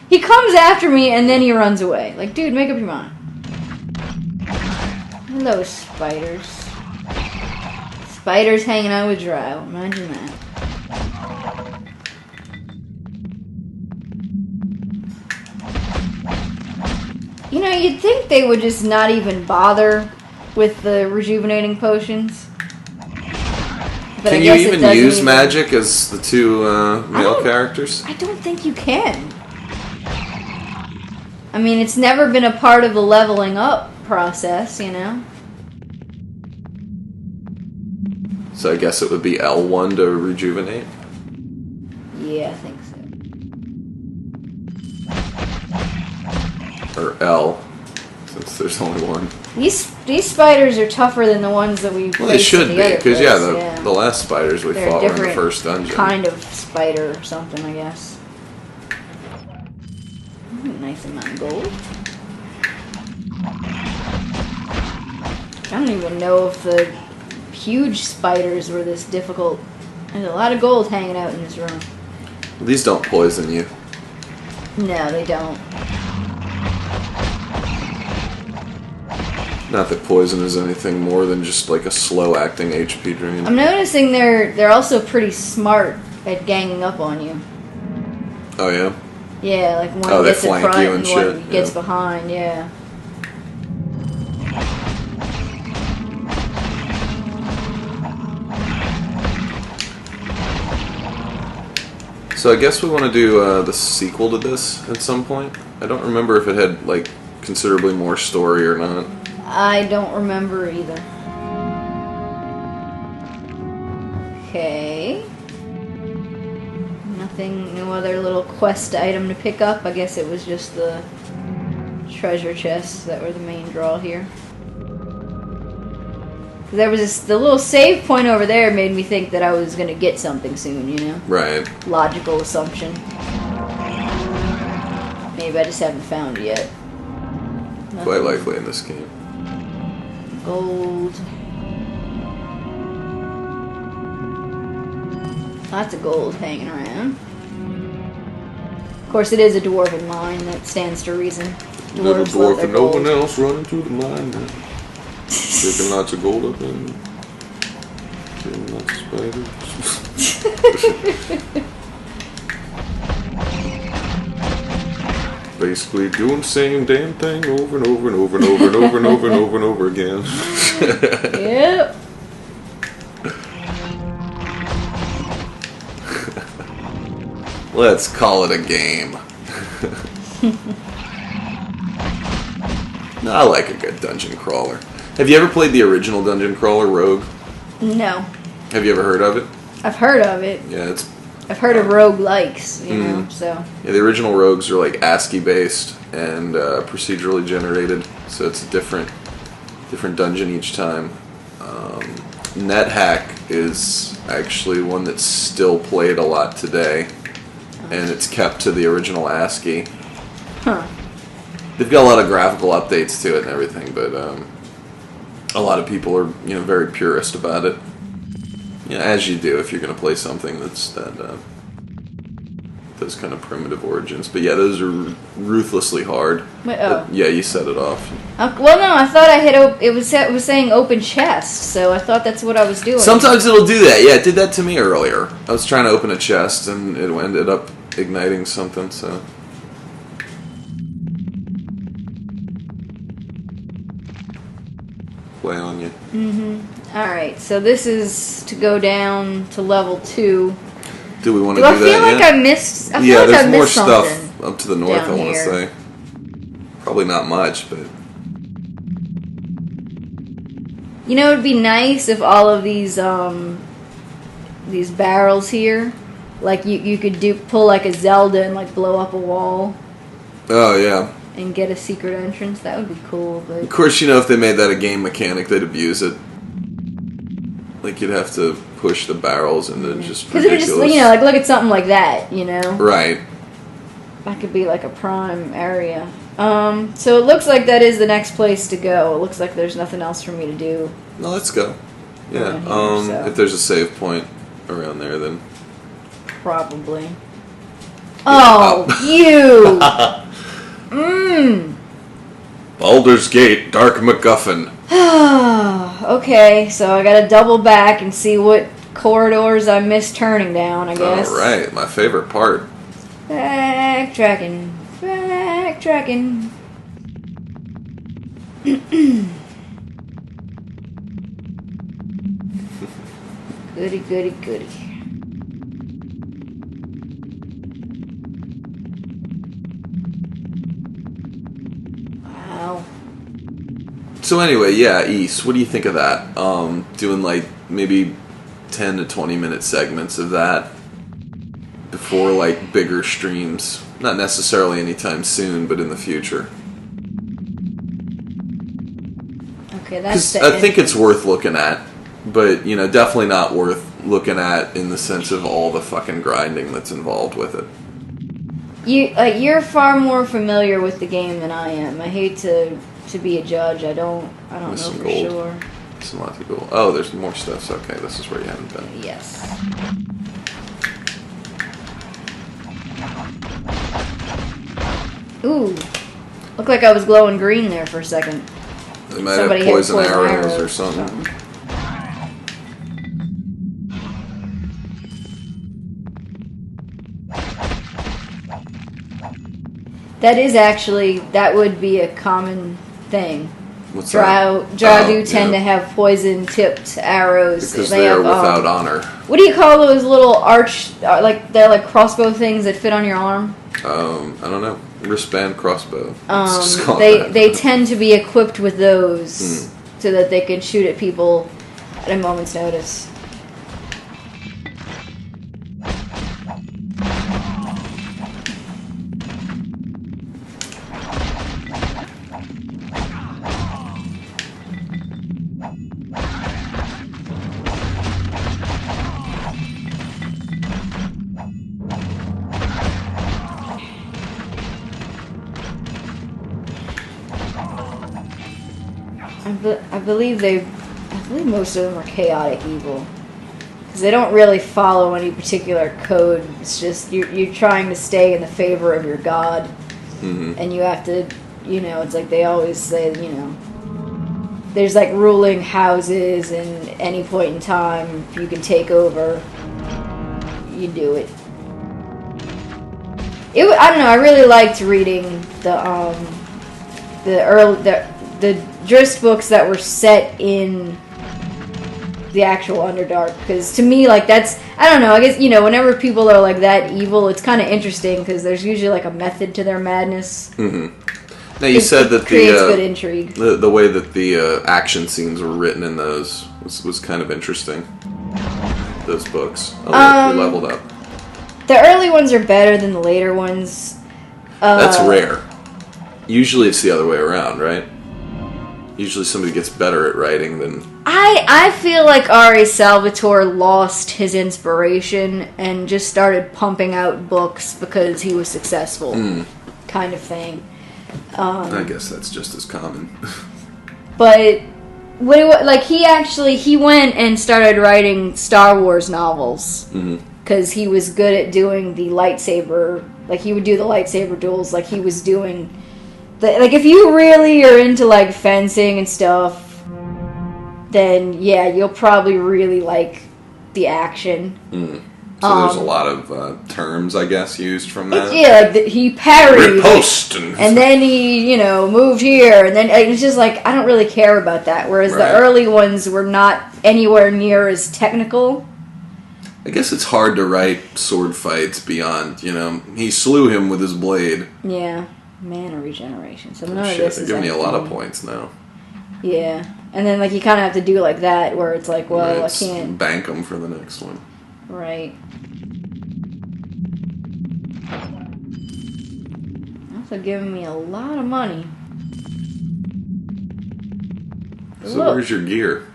He comes after me and then he runs away. Like, dude, make up your mind. Hello, spiders. Spiders hanging out with Drow. Imagine that. You'd think they would just not even bother with the rejuvenating potions. But Can you even use magic as the two male characters? I don't think you can. I mean, it's never been a part of the leveling up process, you know? So I guess it would be L1 to rejuvenate? Yeah, I think so. Or L, since there's only one. These spiders are tougher than the ones that we. Well, they should be, because yeah, the last spiders we fought were in the first dungeon. Kind of spider or something, I guess. Nice amount of gold. I don't even know if the huge spiders were this difficult. There's a lot of gold hanging out in this room. These don't poison you. No, they don't. Not that poison is anything more than just like a slow-acting HP drain. I'm noticing they're also pretty smart at ganging up on you. Oh yeah? Yeah, like one gets in front and shit. one gets behind, yeah. So I guess we want to do the sequel to this at some point. I don't remember if it had like considerably more story or not. I don't remember either. Okay. Nothing, no other little quest item to pick up. I guess it was just the treasure chests that were the main draw here. There was the little save point over there made me think that I was going to get something soon, you know? Right. Logical assumption. Maybe I just haven't found it yet. Nothing. Quite likely in this game. Gold. Lots of gold hanging around. Of course, it is a dwarven mine. That stands to reason. Little Dwarves love dwarf their and no gold. one else running through the mine. Taking lots of gold up and killing lots of spiders. Basically doing the same damn thing over and over and over and over and over and over and over and over again. Yep. Let's call it a game. No, I like a good dungeon crawler. Have you ever played the original dungeon crawler, Rogue? No. Have you ever heard of it? I've heard of it. Yeah, I've heard of roguelikes, you know, so. Yeah, the original Rogues are like ASCII based and procedurally generated, so it's a different dungeon each time. NetHack is actually one that's still played a lot today, and it's kept to the original ASCII. Huh. They've got a lot of graphical updates to it and everything, but a lot of people are, you know, very purist about it. You know, as you do if you're going to play something that's those kind of primitive origins. But yeah, those are ruthlessly hard. Wait, oh. Yeah, you set it off. Well, no, I thought I hit. It was saying open chest, so I thought that's what I was doing. Sometimes it'll do that. Yeah, it did that to me earlier. I was trying to open a chest and it ended up igniting something. So. Play on you. Alright, so this is to go down to level 2. Do we want to Do do I that feel like yet? I missed... I feel Yeah, like there's I more missed stuff something up to the north, down I want to here. say. Probably not much, but... You know, it'd be nice if all of these barrels here, like you could pull like a Zelda and like blow up a wall Oh, yeah. and get a secret entrance. That would be cool, but... Of course, you know, if they made that a game mechanic, they'd abuse it. Like, you'd have to push the barrels into just Because it would ridiculous... just, you know, like look at something like that, you know? Right. That could be like a prime area. So it looks like that is the next place to go. It looks like there's nothing else for me to do. No, let's go. Yeah, Around here, so. if there's a save point around there, then... Probably. Oh, you! Baldur's Gate, Dark MacGuffin. Okay, so I gotta double back and see what corridors I missed turning down, I guess. Alright, my favorite part. Backtracking. Goody, goody, goody. Wow. So anyway, yeah, East, what do you think of that? Doing like maybe 10 to 20 minute segments of that before like bigger streams. Not necessarily anytime soon, but in the future. Okay, that's the I think it's worth looking at, but you know, definitely not worth looking at in the sense of all the fucking grinding that's involved with it. You're far more familiar with the game than I am. I hate to be a judge. I don't know for gold. sure. Some lots of gold. Oh, there's more stuff. So, okay, this is where you haven't been. Yes. Ooh, looked like I was glowing green there for a second. They might have poison arrows or something. That would be a common thing. What's Drow do tend to have poison-tipped arrows. Because they are without honor. What do you call those little they're like crossbow things that fit on your arm? I don't know. Wristband crossbow. They tend to be equipped with those so that they can shoot at people at a moment's notice. I believe most of them are chaotic evil. Because they don't really follow any particular code. It's just you're trying to stay in the favor of your god. Mm-hmm. And you have to, it's like they always say, there's like ruling houses, and any point in time, if you can take over, you do it. I don't know, I really liked reading the Drizzt books that were set in the actual Underdark, because to me, like, that's, I don't know, I guess, whenever people are like that evil, it's kind of interesting because there's usually like a method to their madness. Mm-hmm. Now you said that creates good intrigue. The way that the action scenes were written in those was kind of interesting. Those books, you leveled up. The early ones are better than the later ones. That's rare. Usually it's the other way around, right? Usually somebody gets better at writing than... I feel like R.A. Salvatore lost his inspiration and just started pumping out books because he was successful, kind of thing. I guess that's just as common. But he went and started writing Star Wars novels because he was good at doing the lightsaber. Like, he would do the lightsaber duels like he was doing... Like, if you really are into, like, fencing and stuff, then, yeah, you'll probably really like the action. So there's a lot of terms, I guess, used from that? Yeah, like, he parried. Riposte! And then he, moved here. And then it's just like, I don't really care about that. Whereas the early ones were not anywhere near as technical. I guess it's hard to write sword fights beyond, he slew him with his blade. Yeah. Mana regeneration. So none of Shit, this they're is giving you a lot of anything. points now. Yeah. And then, like, you kind of have to do like that, where it's like, well, I can't... bank them for the next one. Right. Also giving me a lot of money. So Look. where's your gear?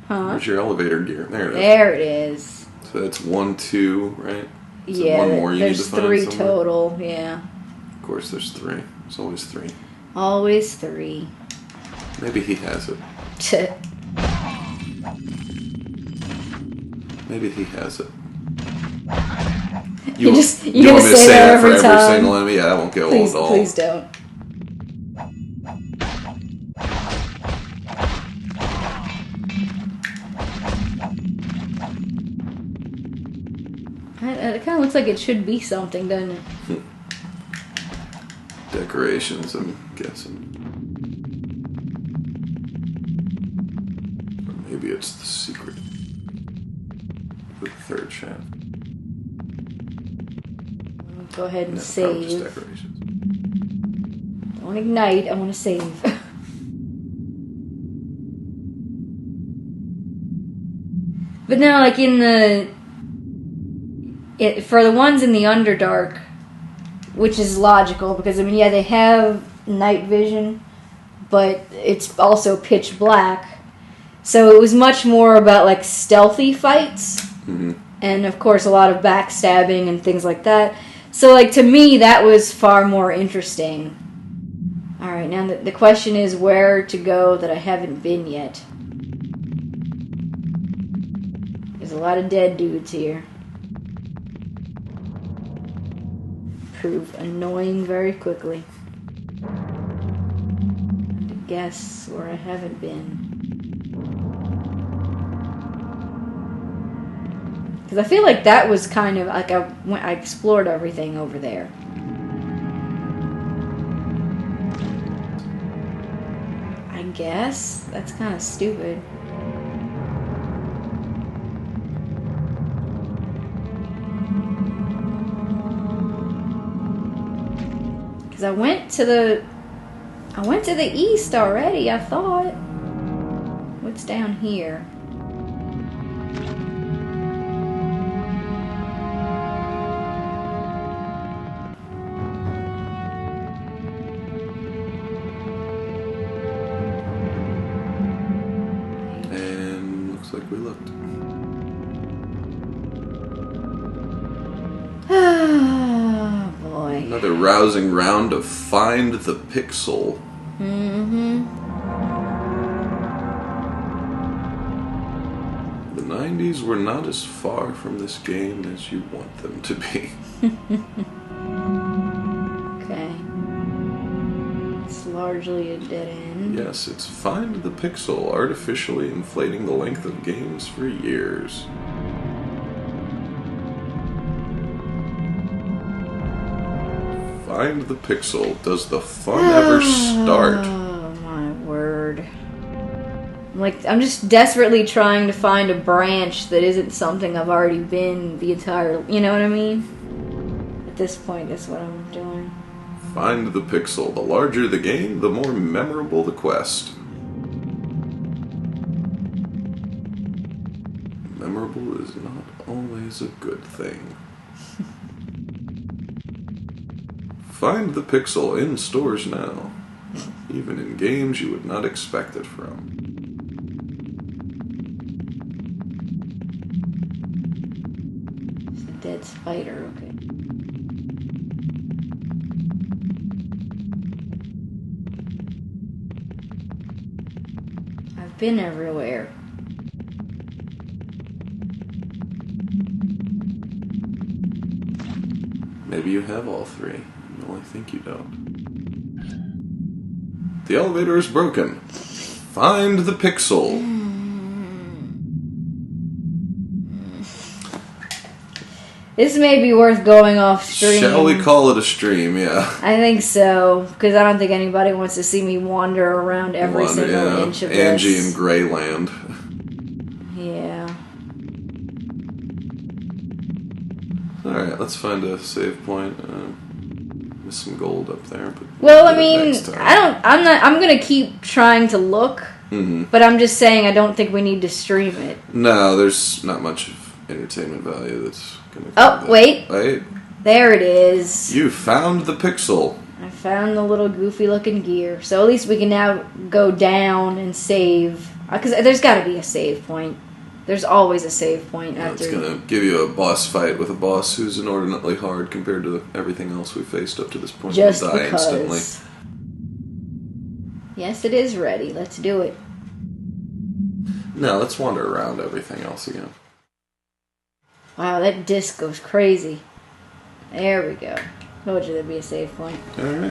Huh? Where's your elevator gear? There it is. There it is. So that's 1, 2, right? So Yeah, one more you need to there's find 3 somewhere? total, yeah. Of course, there's 3. There's always 3. Always 3. Maybe he has it. Maybe he has it. You want want me to to say say that that for every every time? single enemy? Yeah, that won't go Please, old at all. please don't. It kind of looks like it should be something, doesn't it? Decorations, I'm guessing. Or maybe it's the secret. third shaft. Go ahead and No, probably just save. decorations. Don't ignite, I want to save. But no, like in for the ones in the Underdark, which is logical because I mean, yeah, they have night vision, but it's also pitch black. So it was much more about like stealthy fights, and of course a lot of backstabbing and things like that. So like to me, that was far more interesting. All right, now the question is where to go that I haven't been yet. There's a lot of dead dudes here. Prove annoying very quickly. And to guess where I haven't been. Because I feel like that was kind of like I explored everything over there. I guess that's kind of stupid. Because I went to the east already, I thought. What's down here? And looks like we looked. Oh boy. Another rousing round of Find the Pixel. The 90s were not as far from this game as you want them to be. Okay. It's largely a dead end. Yes, it's Find the Pixel, artificially inflating the length of games for years. Find the Pixel. Does the fun ever start? Oh my word. I'm just desperately trying to find a branch that isn't something I've already been the entire... You know what I mean? At this point, that's what I'm doing. Find the Pixel. The larger the game, the more memorable the quest. Memorable is not always a good thing. Find the Pixel in stores now. Even in games you would not expect it from. It's a dead spider, okay. I've been everywhere. Maybe you have all three. You only think you don't. The elevator is broken. Find the Pixel. This may be worth going off stream. Shall we call it a stream? Yeah. I think so, because I don't think anybody wants to see me wander around every single inch of Angie this. in Greyland. Yeah. Alright, let's find a save point. There's some gold up there, but Well, we'll I do it mean, next time. I'm gonna keep trying to look, but I'm just saying I don't think we need to stream it. No, there's not much entertainment value that's gonna Oh, wait. Wait. There it is. You found the Pixel. I found the little goofy looking gear. So at least we can now go down and save. Because there's got to be a save point. There's always a save point after. It's gonna give you a boss fight with a boss who's inordinately hard compared to everything else we faced up to this point. Just You'll die because. instantly. Yes, it is ready. Let's do it. No, let's wander around everything else again. Wow, that disc goes crazy. There we go. Told you there'd be a save point. Alright.